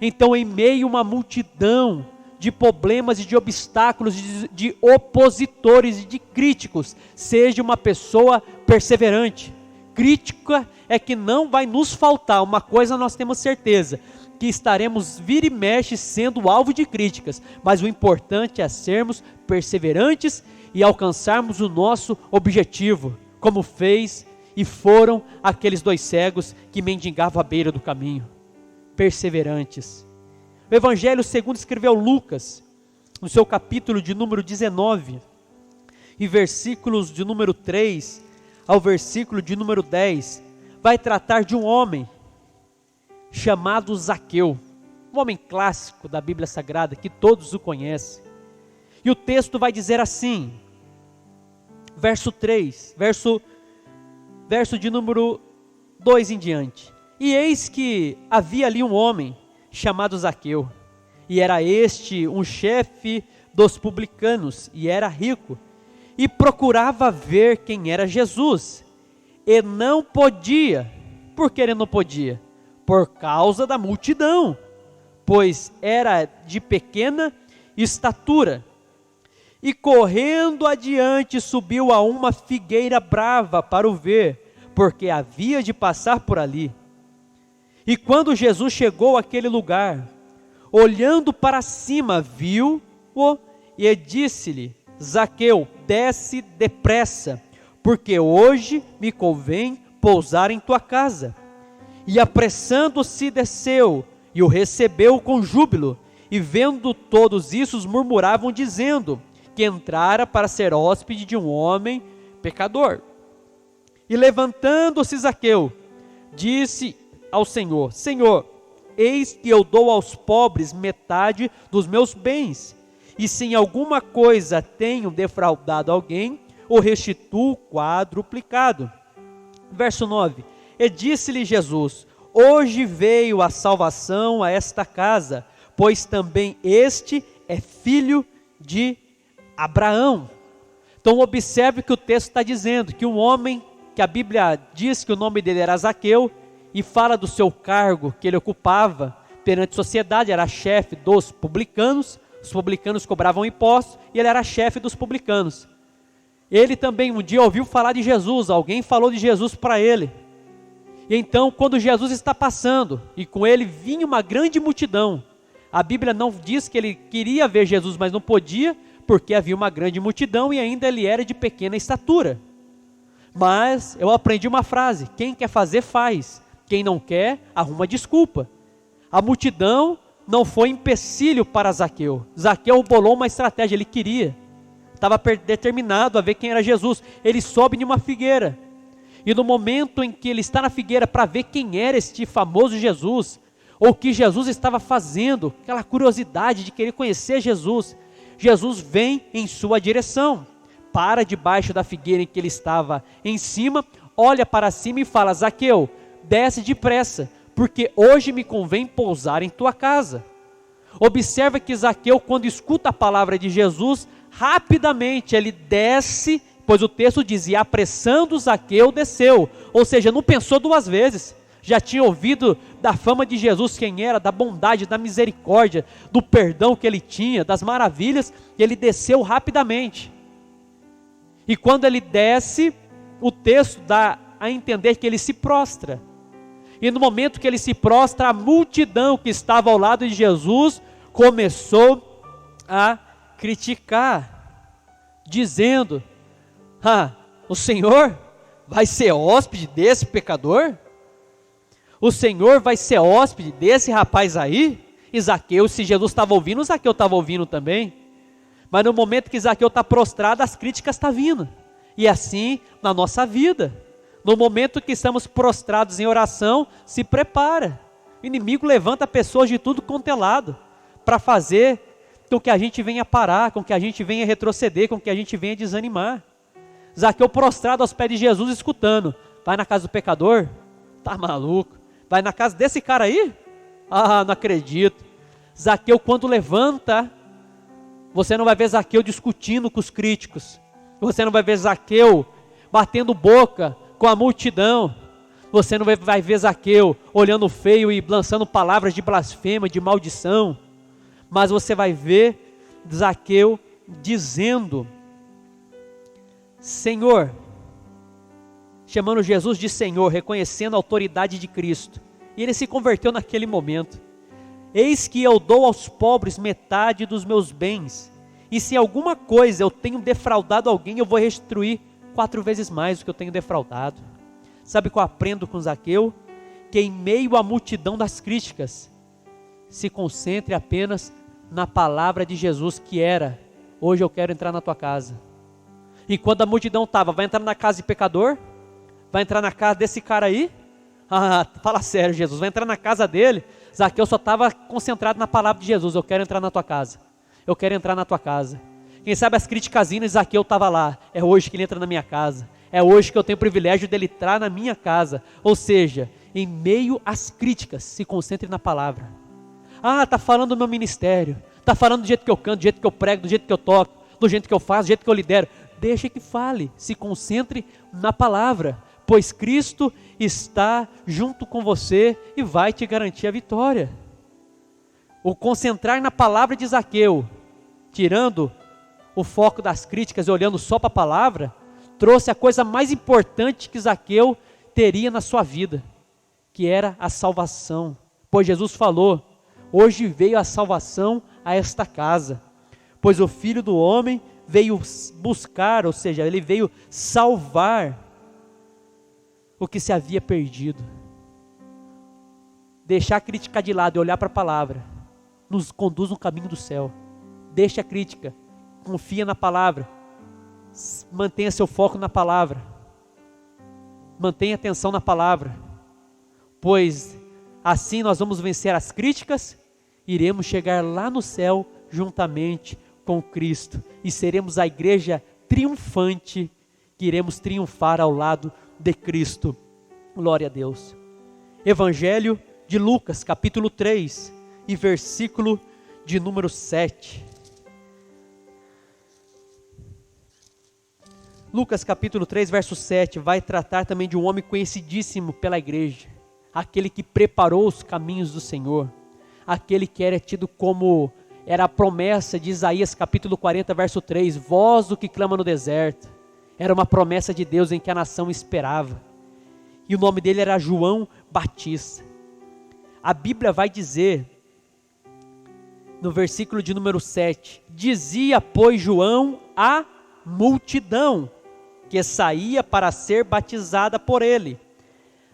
Então, em meio a uma multidão de problemas e de obstáculos, de opositores e de críticos, seja uma pessoa perseverante. Crítica é que não vai nos faltar, uma coisa nós temos certeza, que estaremos vira e mexe sendo alvo de críticas, mas o importante é sermos perseverantes e alcançarmos o nosso objetivo, como fez e foram aqueles 2 cegos que mendigavam à beira do caminho. Perseverantes. O Evangelho segundo escreveu Lucas, no seu capítulo de número 19, e versículos de número 3 ao versículo de número 10, vai tratar de um homem chamado Zaqueu, um homem clássico da Bíblia Sagrada, que todos o conhecem. E o texto vai dizer assim, verso 3, verso de número 2 em diante. E eis que havia ali um homem chamado Zaqueu, e era este um chefe dos publicanos, e era rico, e procurava ver quem era Jesus, e não podia. Por que ele não podia? Por causa da multidão, pois era de pequena estatura. E correndo adiante subiu a uma figueira brava para o ver, porque havia de passar por ali. E quando Jesus chegou àquele lugar, olhando para cima, viu-o e disse-lhe: Zaqueu, desce depressa, porque hoje me convém pousar em tua casa. E apressando-se desceu, e o recebeu com júbilo. E vendo todos isso, murmuravam dizendo que entrara para ser hóspede de um homem pecador. E levantando-se Zaqueu, disse ao Senhor: Senhor, eis que eu dou aos pobres metade dos meus bens, e se em alguma coisa tenho defraudado alguém, o restituo quadruplicado. Verso 9, e disse-lhe Jesus: hoje veio a salvação a esta casa, pois também este é filho de Abraão. Então observe que o texto está dizendo que um homem, que a Bíblia diz que o nome dele era Zaqueu, e fala do seu cargo que ele ocupava perante a sociedade, era chefe dos publicanos. Os publicanos cobravam impostos e ele era chefe dos publicanos. Ele também um dia ouviu falar de Jesus, alguém falou de Jesus para ele. E então, quando Jesus está passando, e com ele vinha uma grande multidão, a Bíblia não diz que ele queria ver Jesus, mas não podia, porque havia uma grande multidão e ainda ele era de pequena estatura. Mas eu aprendi uma frase: quem quer fazer, faz. Quem não quer, arruma desculpa. A multidão não foi empecilho para Zaqueu. Zaqueu bolou uma estratégia, ele queria. Estava determinado a ver quem era Jesus. Ele sobe em uma figueira. E no momento em que ele está na figueira para ver quem era este famoso Jesus, ou o que Jesus estava fazendo, aquela curiosidade de querer conhecer Jesus, Jesus vem em sua direção, para debaixo da figueira em que ele estava em cima, olha para cima e fala: Zaqueu, desce depressa, porque hoje me convém pousar em tua casa. Observa que Zaqueu, quando escuta a palavra de Jesus, rapidamente ele desce, pois o texto dizia: apressando Zaqueu desceu, ou seja, não pensou 2 vezes, já tinha ouvido da fama de Jesus, quem era, da bondade, da misericórdia, do perdão que ele tinha, das maravilhas, e ele desceu rapidamente. E quando ele desce, o texto dá a entender que ele se prostra. E no momento que ele se prostra, a multidão que estava ao lado de Jesus começou a criticar, dizendo: o Senhor vai ser hóspede desse pecador? O Senhor vai ser hóspede desse rapaz aí? E Zaqueu, se Jesus estava ouvindo, Zaqueu estava ouvindo também. Mas no momento que Zaqueu está prostrado, as críticas estão vindo. E assim na nossa vida. No momento que estamos prostrados em oração, se prepara. O inimigo levanta pessoas de tudo quanto é lado, para fazer com que a gente venha parar, com que a gente venha retroceder, com que a gente venha desanimar. Zaqueu prostrado aos pés de Jesus, escutando: vai na casa do pecador? Tá maluco? Vai na casa desse cara aí? Não acredito. Zaqueu, quando levanta, você não vai ver Zaqueu discutindo com os críticos, você não vai ver Zaqueu batendo boca com a multidão. Você não vai ver Zaqueu olhando feio e lançando palavras de blasfêmia, de maldição. Mas você vai ver Zaqueu dizendo: Senhor, chamando Jesus de Senhor, reconhecendo a autoridade de Cristo. E ele se converteu naquele momento. Eis que eu dou aos pobres metade dos meus bens. E se alguma coisa eu tenho defraudado alguém, eu vou restituir 4 vezes mais do que eu tenho defraudado. Sabe o que eu aprendo com Zaqueu? Que em meio à multidão das críticas, se concentre apenas na palavra de Jesus, que era: hoje eu quero entrar na tua casa. E quando a multidão estava: vai entrar na casa de pecador? Vai entrar na casa desse cara aí? Ah, fala sério, Jesus, vai entrar na casa dele? Zaqueu só estava concentrado na palavra de Jesus: eu quero entrar na tua casa, eu quero entrar na tua casa. Quem sabe as criticazinhas, Zaqueu estava lá: é hoje que ele entra na minha casa, é hoje que eu tenho o privilégio dele entrar na minha casa. Ou seja, em meio às críticas, se concentre na palavra. Ah, está falando do meu ministério, está falando do jeito que eu canto, do jeito que eu prego, do jeito que eu toco, do jeito que eu faço, do jeito que eu lidero. Deixa que fale, se concentre na palavra, pois Cristo está junto com você e vai te garantir a vitória. O concentrar na palavra de Zaqueu, tirando o foco das críticas e olhando só para a palavra, trouxe a coisa mais importante que Zaqueu teria na sua vida, que era a salvação. Pois Jesus falou: hoje veio a salvação a esta casa, pois o Filho do Homem veio buscar, ou seja, ele veio salvar o que se havia perdido. Deixar a crítica de lado e olhar para a palavra nos conduz no caminho do céu. Deixa a crítica, confia na palavra, mantenha seu foco na palavra, mantenha atenção na palavra, pois assim nós vamos vencer as críticas, iremos chegar lá no céu juntamente com Cristo e seremos a igreja triunfante, que iremos triunfar ao lado de Cristo. Glória a Deus. Evangelho de Lucas, capítulo 3 e versículo de número 7. Lucas capítulo 3, verso 7, vai tratar também de um homem conhecidíssimo pela igreja, aquele que preparou os caminhos do Senhor, aquele que era tido como, era a promessa de Isaías capítulo 40, verso 3, voz do que clama no deserto. Era uma promessa de Deus em que a nação esperava, e o nome dele era João Batista. A Bíblia vai dizer, no versículo de número 7, dizia, pois, João à multidão que saía para ser batizada por ele: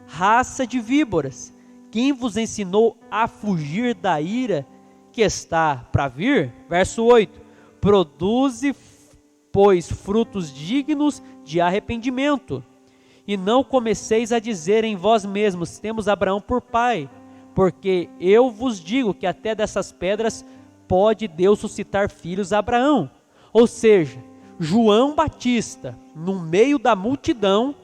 raça de víboras, quem vos ensinou a fugir da ira que está para vir? Verso 8, produze, pois, frutos dignos de arrependimento, e não comeceis a dizer em vós mesmos: temos Abraão por pai, porque eu vos digo que até dessas pedras pode Deus suscitar filhos a Abraão. Ou seja, João Batista, no meio da multidão,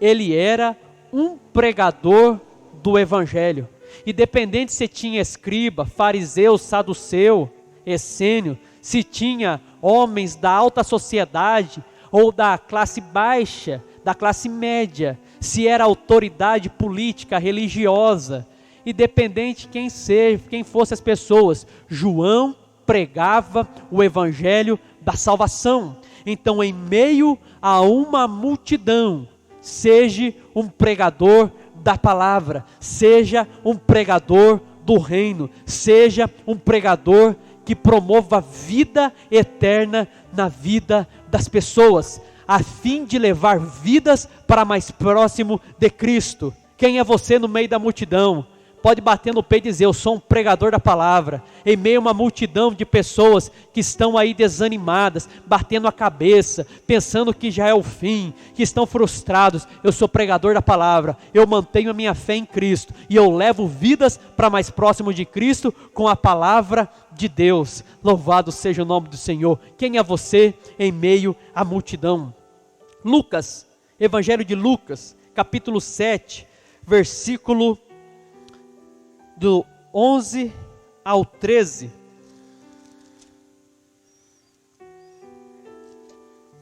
ele era um pregador do evangelho. Independente se tinha escriba, fariseu, saduceu, essênio, se tinha homens da alta sociedade ou da classe baixa, da classe média, se era autoridade política, religiosa, independente quem fosse as pessoas, João pregava o evangelho da salvação. Então, em meio a uma multidão, seja um pregador da palavra, seja um pregador do reino, seja um pregador que promova vida eterna na vida das pessoas, a fim de levar vidas para mais próximo de Cristo. Quem é você no meio da multidão? Pode bater no peito e dizer: eu sou um pregador da palavra, em meio a uma multidão de pessoas que estão aí desanimadas, batendo a cabeça, pensando que já é o fim, que estão frustrados. Eu sou pregador da palavra, eu mantenho a minha fé em Cristo, e eu levo vidas para mais próximo de Cristo com a palavra de Deus. Louvado seja o nome do Senhor. Quem é você em meio à multidão? Lucas, Evangelho de Lucas, capítulo 7, versículo do 11 ao 13.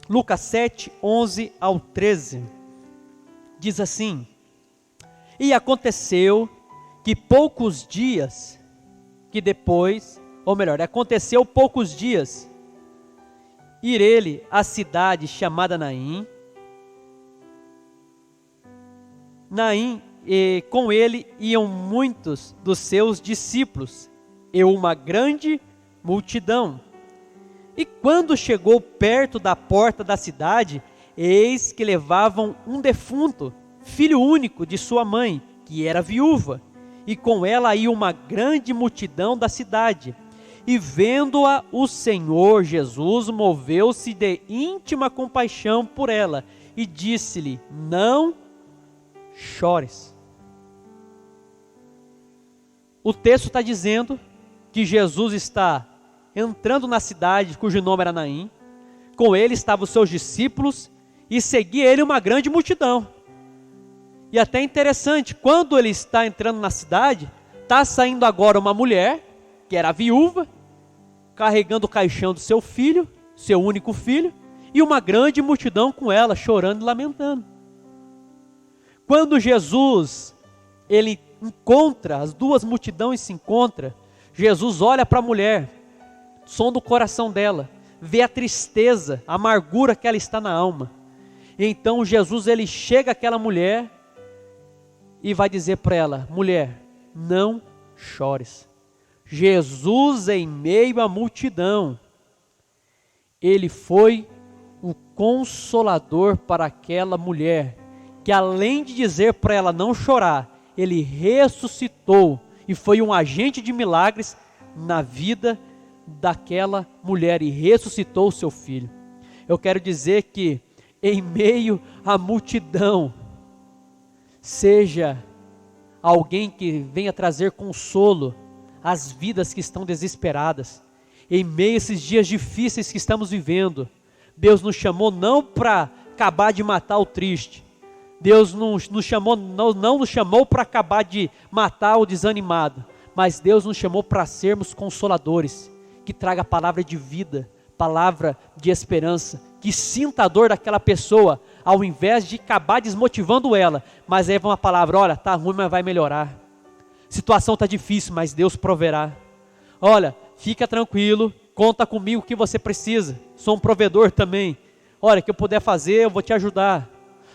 Lucas 7, 11 ao 13. Diz assim: E aconteceu que poucos dias ir ele à cidade chamada Naim, e com ele iam muitos dos seus discípulos, e uma grande multidão. E quando chegou perto da porta da cidade, eis que levavam um defunto, filho único de sua mãe, que era viúva, e com ela ia uma grande multidão da cidade. E vendo-a, o Senhor Jesus moveu-se de íntima compaixão por ela, e disse-lhe: não chores. O texto está dizendo que Jesus está entrando na cidade, cujo nome era Naim. Com ele estavam os seus discípulos, e seguia ele uma grande multidão. E até interessante, quando ele está entrando na cidade, está saindo agora uma mulher, que era viúva, carregando o caixão do seu filho, seu único filho, e uma grande multidão com ela, chorando e lamentando. Quando Jesus, ele encontra, as duas multidões se encontram, Jesus olha para a mulher, sonda o coração dela, vê a tristeza, a amargura que ela está na alma. Então Jesus, ele chega àquela mulher e vai dizer para ela: mulher, não chores. Jesus, em meio à multidão, ele foi o consolador para aquela mulher, que além de dizer para ela não chorar, ele ressuscitou e foi um agente de milagres na vida daquela mulher e ressuscitou o seu filho. Eu quero dizer que em meio à multidão, seja alguém que venha trazer consolo às vidas que estão desesperadas. Em meio a esses dias difíceis que estamos vivendo, Deus nos chamou não para acabar de matar o triste. Deus não nos chamou para acabar de matar o desanimado, mas Deus nos chamou para sermos consoladores, que traga palavra de vida, palavra de esperança, que sinta a dor daquela pessoa, ao invés de acabar desmotivando ela, mas aí vai uma palavra: olha, está ruim, mas vai melhorar. Situação está difícil, mas Deus proverá. Olha, fica tranquilo, conta comigo o que você precisa, sou um provedor também. Olha, o que eu puder fazer, eu vou te ajudar.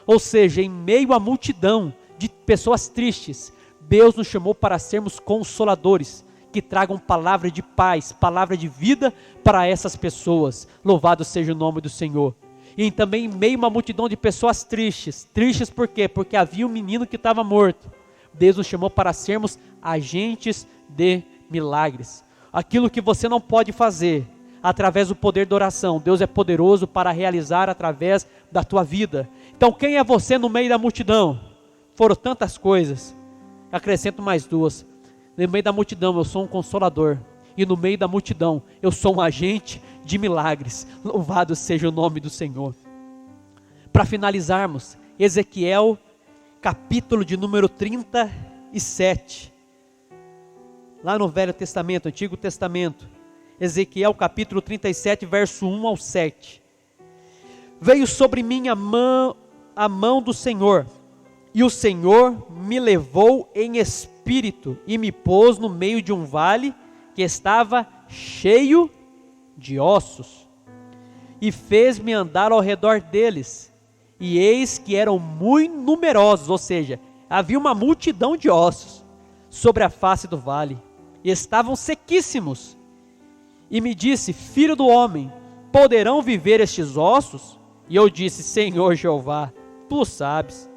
Ou seja, em meio à multidão de pessoas tristes, Deus nos chamou para sermos consoladores, que tragam palavra de paz, palavra de vida para essas pessoas. Louvado seja o nome do Senhor. E também em meio a uma multidão de pessoas tristes. Tristes por quê? Porque havia um menino que estava morto. Deus nos chamou para sermos agentes de milagres. Aquilo que você não pode fazer através do poder da oração, Deus é poderoso para realizar através da tua vida. Então quem é você no meio da multidão? Foram tantas coisas, acrescento mais duas. No meio da multidão eu sou um consolador, e no meio da multidão eu sou um agente de milagres. Louvado seja o nome do Senhor. Para finalizarmos, Ezequiel capítulo de número 37, lá no Velho Testamento, Antigo Testamento, Ezequiel capítulo 37, verso 1 ao 7. Veio sobre mim a mão do Senhor, e o Senhor me levou em espírito, e me pôs no meio de um vale, que estava cheio de ossos, e fez-me andar ao redor deles, e eis que eram muito numerosos, ou seja, havia uma multidão de ossos, sobre a face do vale, e estavam sequíssimos. E me disse: filho do homem, poderão viver estes ossos? E eu disse: Senhor Jeová, tu sabes.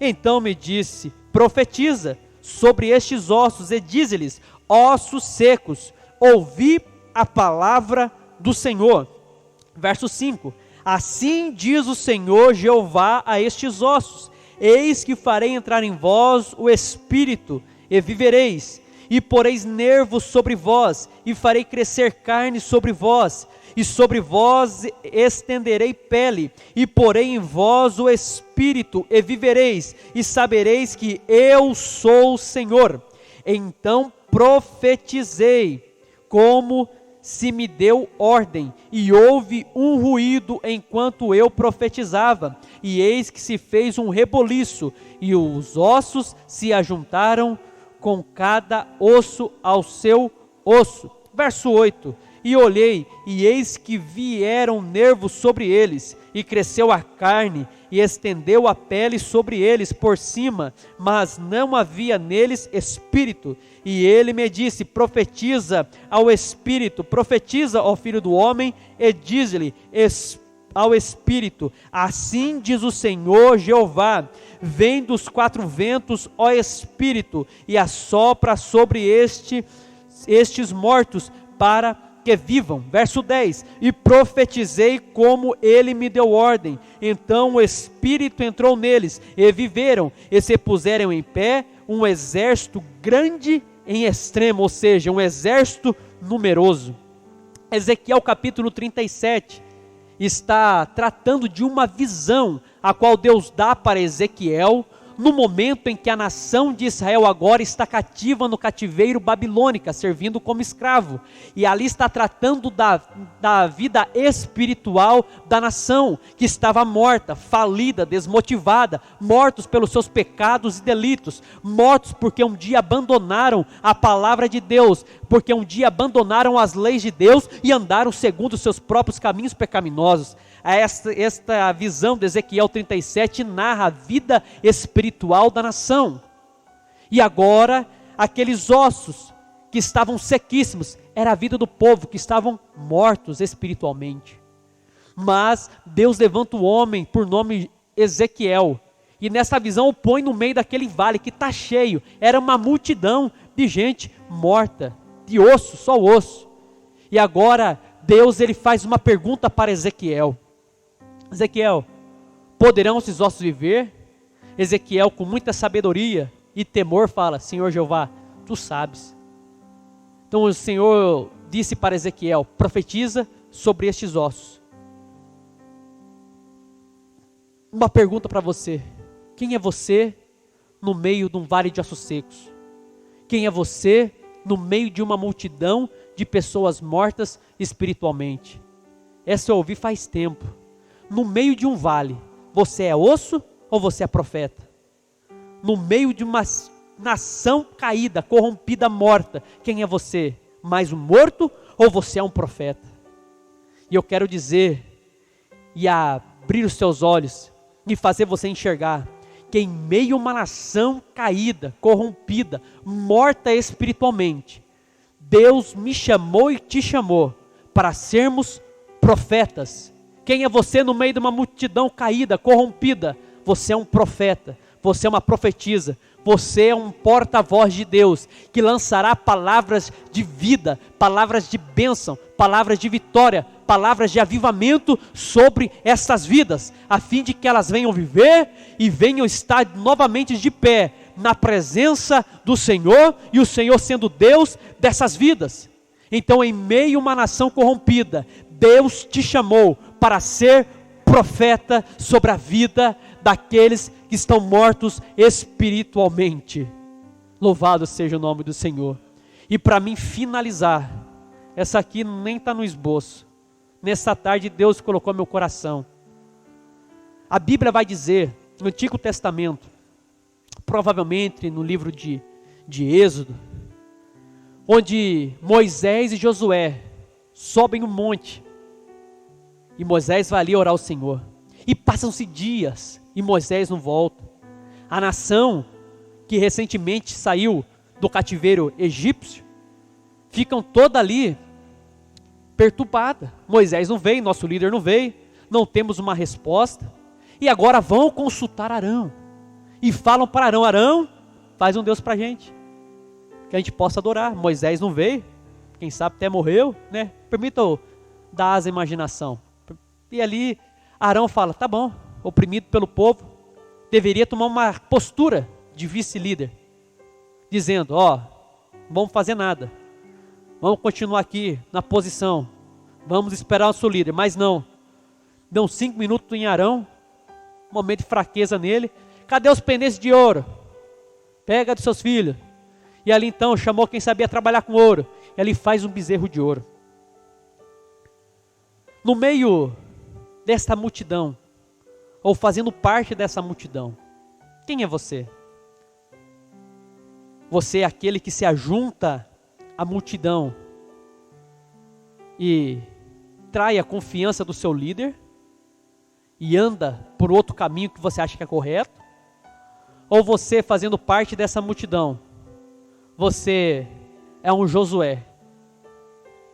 Então me disse: profetiza sobre estes ossos, e dize-lhes: ossos secos, ouvi a palavra do Senhor. Verso 5: assim diz o Senhor Jeová a estes ossos: eis que farei entrar em vós o espírito, e vivereis, e poreis nervos sobre vós, e farei crescer carne sobre vós, e sobre vós estenderei pele, e porei em vós o espírito, e vivereis, e sabereis que eu sou o Senhor. Então profetizei, como se me deu ordem, e houve um ruído enquanto eu profetizava, e eis que se fez um reboliço, e os ossos se ajuntaram com cada osso ao seu osso. Verso 8, e olhei, e eis que vieram nervos sobre eles, e cresceu a carne, e estendeu a pele sobre eles por cima, mas não havia neles espírito. E ele me disse, profetiza ao espírito, profetiza ao filho do homem, e diz-lhe ao espírito, assim diz o Senhor Jeová, vem dos quatro ventos, ó espírito, e assopra sobre estes mortos, para que vivam. Verso 10, e profetizei como ele me deu ordem, então o Espírito entrou neles, e viveram, e se puseram em pé, um exército grande em extremo, ou seja, um exército numeroso. Ezequiel capítulo 37, está tratando de uma visão, a qual Deus dá para Ezequiel, no momento em que a nação de Israel agora está cativa no cativeiro babilônica, servindo como escravo, e ali está tratando da vida espiritual da nação, que estava morta, falida, desmotivada, mortos pelos seus pecados e delitos, mortos porque um dia abandonaram a palavra de Deus, porque um dia abandonaram as leis de Deus e andaram segundo os seus próprios caminhos pecaminosos. Esta visão de Ezequiel 37 narra a vida espiritual da nação. E agora, aqueles ossos que estavam sequíssimos, era a vida do povo que estavam mortos espiritualmente. Mas Deus levanta o homem por nome Ezequiel, e nessa visão o põe no meio daquele vale que está cheio. Era uma multidão de gente morta, de osso, só osso. E agora Deus ele faz uma pergunta para Ezequiel. Ezequiel, poderão esses ossos viver? Ezequiel, com muita sabedoria e temor, fala, Senhor Jeová, tu sabes. Então o Senhor disse para Ezequiel, profetiza sobre estes ossos. Uma pergunta para você, quem é você no meio de um vale de ossos secos? Quem é você no meio de uma multidão de pessoas mortas espiritualmente? Essa eu ouvi faz tempo. No meio de um vale, você é osso ou você é profeta? No meio de uma nação caída, corrompida, morta, quem é você? Mais um morto ou você é um profeta? E eu quero dizer, e abrir os seus olhos, e fazer você enxergar, que em meio a uma nação caída, corrompida, morta espiritualmente, Deus me chamou e te chamou para sermos profetas. Quem é você no meio de uma multidão caída, corrompida? Você é um profeta, você é uma profetisa, você é um porta-voz de Deus, que lançará palavras de vida, palavras de bênção, palavras de vitória, palavras de avivamento sobre essas vidas, a fim de que elas venham viver e venham estar novamente de pé, na presença do Senhor, e o Senhor sendo Deus dessas vidas. Então, em meio a uma nação corrompida, Deus te chamou para ser profeta sobre a vida daqueles que estão mortos espiritualmente. Louvado seja o nome do Senhor. E para mim finalizar, essa aqui nem está no esboço. Nessa tarde Deus colocou no meu coração. A Bíblia vai dizer, no Antigo Testamento, provavelmente no livro de Êxodo, onde Moisés e Josué sobem um monte, e Moisés vai ali orar ao Senhor, e passam-se dias, e Moisés não volta. A nação que recentemente saiu do cativeiro egípcio, ficam toda ali perturbada. Moisés não veio, nosso líder não veio, não temos uma resposta, e agora vão consultar Arão, e falam para Arão, Arão, faz um Deus para a gente, que a gente possa adorar. Moisés não veio, quem sabe até morreu, né? Permita eu dar asa à imaginação. E ali Arão fala, tá bom, oprimido pelo povo, deveria tomar uma postura de vice-líder, dizendo, não vamos fazer nada, vamos continuar aqui na posição, vamos esperar o seu líder, mas não, deu 5 minutos em Arão, momento de fraqueza nele, cadê os pendentes de ouro? Pega dos seus filhos. E ali então chamou quem sabia trabalhar com ouro, e ali faz um bezerro de ouro. No meio desta multidão, ou fazendo parte dessa multidão, quem é você? Você é aquele que se ajunta à multidão e trai a confiança do seu líder e anda por outro caminho que você acha que é correto? Ou você, fazendo parte dessa multidão, você é um Josué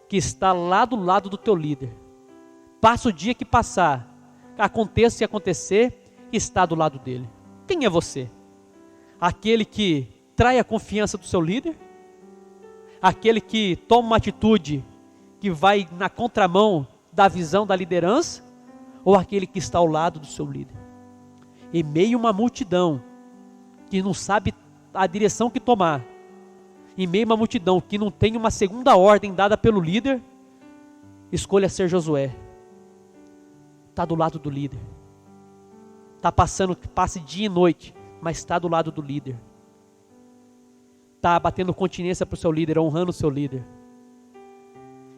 que está lá do lado do teu líder? Passa o dia que passar, aconteça o que acontecer, está do lado dele. Quem é você? Aquele que trai a confiança do seu líder? Aquele que toma uma atitude que vai na contramão da visão da liderança? Ou aquele que está ao lado do seu líder? Em meio a uma multidão que não sabe a direção que tomar, em meio a uma multidão que não tem uma segunda ordem dada pelo líder, escolha ser Josué. Está do lado do líder. Passa dia e noite, mas está do lado do líder. Está batendo continência para o seu líder, honrando o seu líder.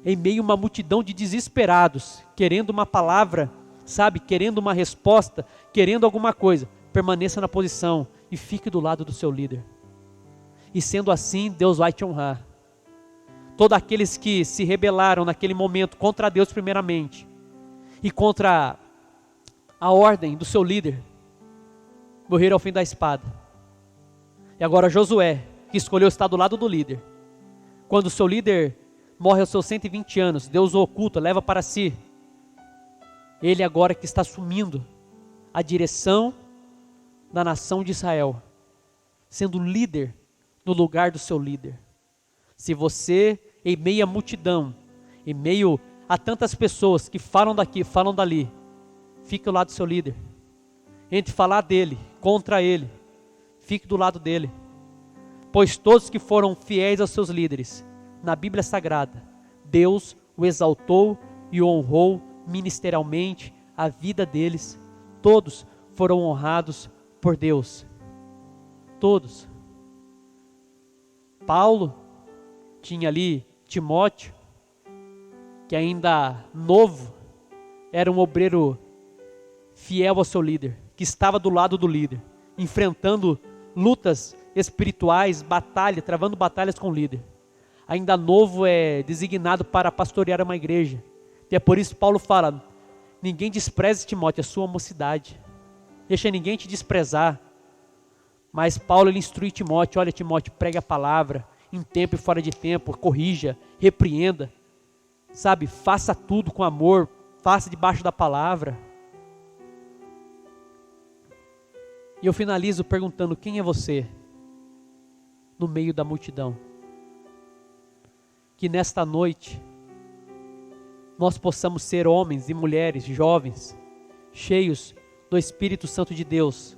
Em meio a uma multidão de desesperados, querendo uma palavra, querendo uma resposta, querendo alguma coisa, permaneça na posição e fique do lado do seu líder. E sendo assim, Deus vai te honrar. Todos aqueles que se rebelaram naquele momento contra Deus primeiramente, e contra a ordem do seu líder, morreram ao fim da espada. E agora Josué, que escolheu estar do lado do líder, quando o seu líder morre aos seus 120 anos, Deus o oculta, leva para si. Ele agora que está assumindo a direção da nação de Israel, sendo líder no lugar do seu líder. Se você, em meio à multidão, em meio a tantas pessoas que falam daqui, falam dali, fique ao lado do seu líder. Entre falar dele, contra ele, fique do lado dele. Pois todos que foram fiéis aos seus líderes, na Bíblia Sagrada, Deus o exaltou e o honrou ministerialmente, a vida deles, todos foram honrados por Deus. Todos. Paulo tinha ali Timóteo, que ainda novo, era um obreiro fiel ao seu líder, que estava do lado do líder, enfrentando lutas espirituais, travando batalhas com o líder. Ainda novo é designado para pastorear uma igreja. E é por isso que Paulo fala, ninguém despreze Timóteo, a sua mocidade. Deixa ninguém te desprezar. Mas Paulo ele instrui Timóteo, olha Timóteo, pregue a palavra, em tempo e fora de tempo, corrija, repreenda. Faça tudo com amor, faça debaixo da palavra. E eu finalizo perguntando, quem é você no meio da multidão? Que nesta noite nós possamos ser homens e mulheres, jovens, cheios do Espírito Santo de Deus,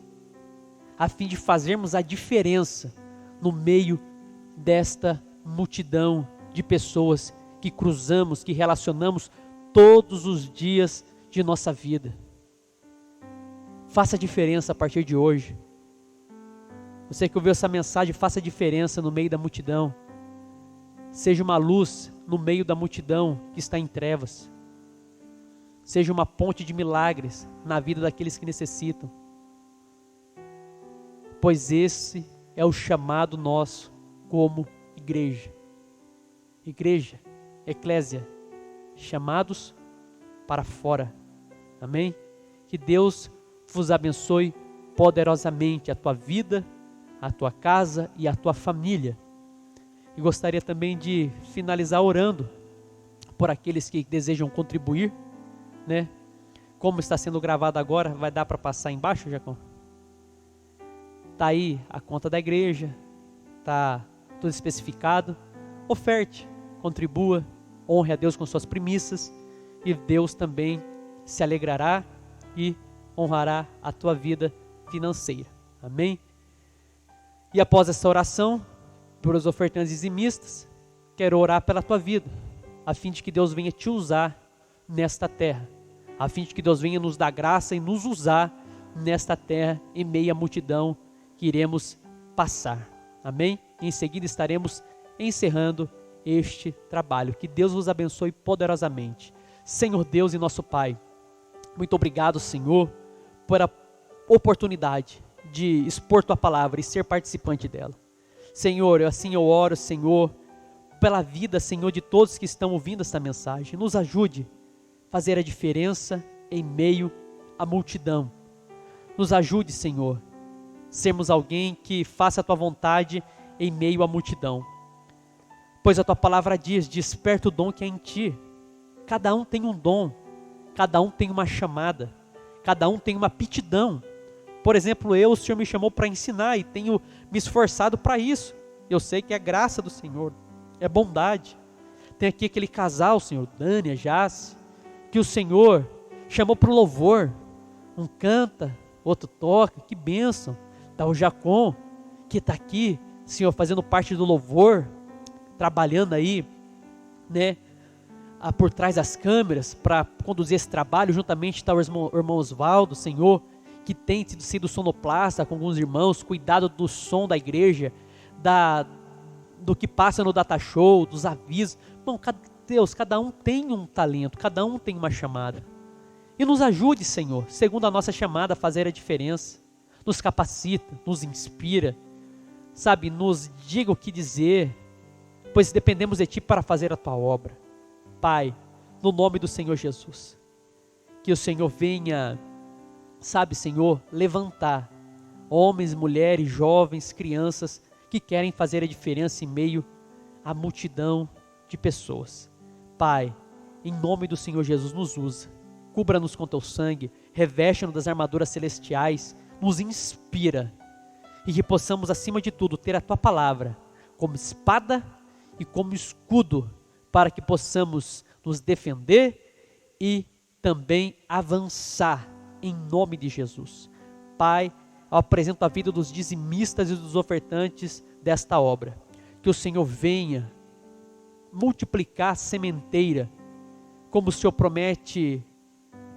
a fim de fazermos a diferença no meio desta multidão de pessoas que cruzamos, que relacionamos todos os dias de nossa vida. Faça a diferença a partir de hoje. Você que ouviu essa mensagem, faça a diferença no meio da multidão. Seja uma luz no meio da multidão que está em trevas. Seja uma ponte de milagres na vida daqueles que necessitam. Pois esse é o chamado nosso como igreja. Igreja, eclésia, chamados para fora. Amém? Que Deus vos abençoe poderosamente a tua vida, a tua casa e a tua família. E gostaria também de finalizar orando por aqueles que desejam contribuir, né? Como está sendo gravado agora, vai dar para passar embaixo, Jacó? Está aí a conta da igreja, está tudo especificado. Oferte, contribua, honre a Deus com suas primícias e Deus também se alegrará e honrará a tua vida financeira. Amém? E após essa oração, por os ofertantes dizimistas, quero orar pela tua vida, a fim de que Deus venha te usar nesta terra, a fim de que Deus venha nos dar graça e nos usar nesta terra, em meio à multidão que iremos passar. Amém? Em seguida estaremos encerrando este trabalho. Que Deus vos abençoe poderosamente. Senhor Deus e nosso Pai, muito obrigado, Senhor, por a oportunidade de expor Tua palavra e ser participante dela. Senhor, assim eu oro, Senhor, pela vida, Senhor, de todos que estão ouvindo esta mensagem. Nos ajude a fazer a diferença em meio à multidão. Nos ajude, Senhor, sermos alguém que faça a Tua vontade em meio à multidão. Pois a Tua palavra diz, desperta o dom que é em Ti. Cada um tem um dom, cada um tem uma chamada, cada um tem uma aptidão. Por exemplo, o Senhor me chamou para ensinar e tenho me esforçado para isso. Eu sei que é graça do Senhor, é bondade. Tem aqui aquele casal, Senhor, Dânia, Jace, que o Senhor chamou para o louvor. Um canta, outro toca, que bênção. Está o Jacom, que está aqui, Senhor, fazendo parte do louvor, trabalhando aí, né, por trás das câmeras, para conduzir esse trabalho. Juntamente está o irmão Osvaldo, Senhor, que tem sido sonoplasta com alguns irmãos, cuidado do som da igreja, do que passa no data show, dos avisos. Bom, Deus, cada um tem um talento, cada um tem uma chamada. E nos ajude, Senhor, segundo a nossa chamada, a fazer a diferença. Nos capacita, nos inspira, sabe, nos diga o que dizer, pois dependemos de Ti para fazer a Tua obra. Pai, no nome do Senhor Jesus, que o Senhor venha, sabe, Senhor, levantar homens, mulheres, jovens, crianças que querem fazer a diferença em meio à multidão de pessoas. Pai, em nome do Senhor Jesus, nos usa, cubra-nos com Teu sangue, reveste-nos das armaduras celestiais, nos inspira e que possamos, acima de tudo, ter a Tua palavra como espada e como escudo, para que possamos nos defender e também avançar em nome de Jesus. Pai, eu apresento a vida dos dizimistas e dos ofertantes desta obra. Que o Senhor venha multiplicar a sementeira, como o Senhor promete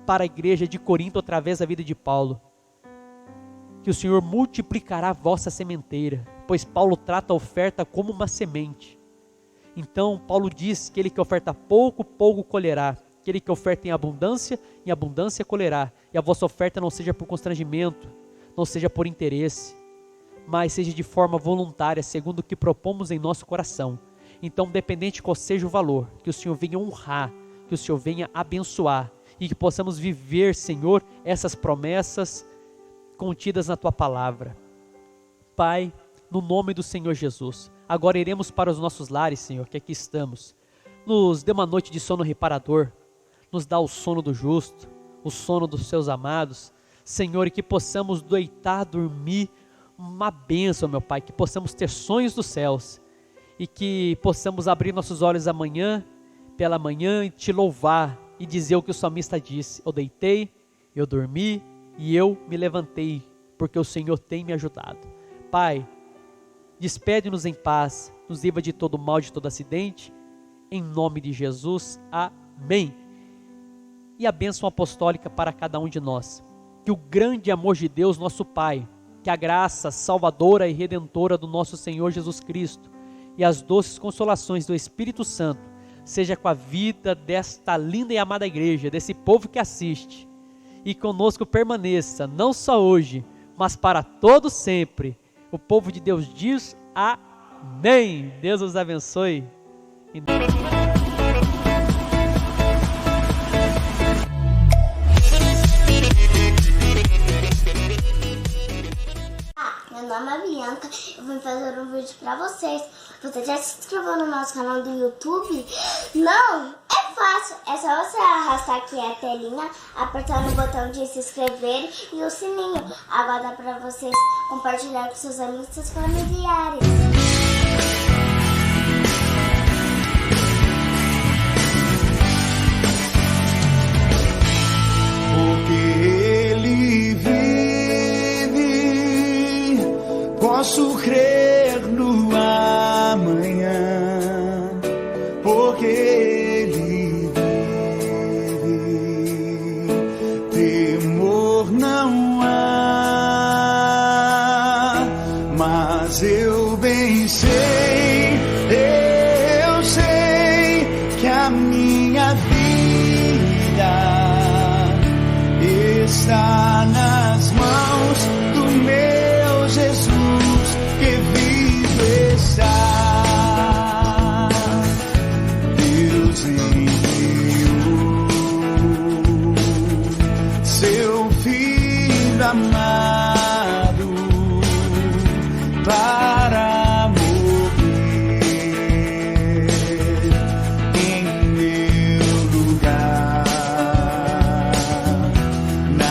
para a igreja de Corinto através da vida de Paulo. Que o Senhor multiplicará a vossa sementeira, pois Paulo trata a oferta como uma semente. Então Paulo diz que ele que oferta pouco, pouco colherá. Aquele que oferta em abundância colherá. E a vossa oferta não seja por constrangimento, não seja por interesse, mas seja de forma voluntária, segundo o que propomos em nosso coração. Então, independente qual seja o valor, que o Senhor venha honrar, que o Senhor venha abençoar, e que possamos viver, Senhor, essas promessas contidas na Tua palavra. Pai, no nome do Senhor Jesus, agora iremos para os nossos lares, Senhor, que aqui estamos. Nos dê uma noite de sono reparador, nos dá o sono do justo, o sono dos Seus amados, Senhor, e que possamos deitar, dormir, uma bênção, meu Pai, que possamos ter sonhos dos céus, e que possamos abrir nossos olhos amanhã, pela manhã, e Te louvar, e dizer o que o salmista disse: eu deitei, eu dormi, e eu me levantei, porque o Senhor tem me ajudado. Pai, despede-nos em paz, nos livra de todo mal, de todo acidente, em nome de Jesus, amém. E a bênção apostólica para cada um de nós. Que o grande amor de Deus, nosso Pai, que a graça salvadora e redentora do nosso Senhor Jesus Cristo e as doces consolações do Espírito Santo seja com a vida desta linda e amada igreja, desse povo que assiste, e conosco permaneça, não só hoje, mas para todo sempre. O povo de Deus diz amém. Deus os abençoe. Meu nome é Bianca, eu vim fazer um vídeo pra vocês. Você já se inscreveu no nosso canal do YouTube? Não? É fácil, é só você arrastar aqui a telinha, apertar no botão de se inscrever e o sininho. Agora dá pra vocês compartilhar com seus amigos e seus familiares. Posso crer no amanhã, porque Ele vive. Temor não há, mas eu bem sei nas mãos do meu Jesus que vivo está. Deus enviou seu Filho amado para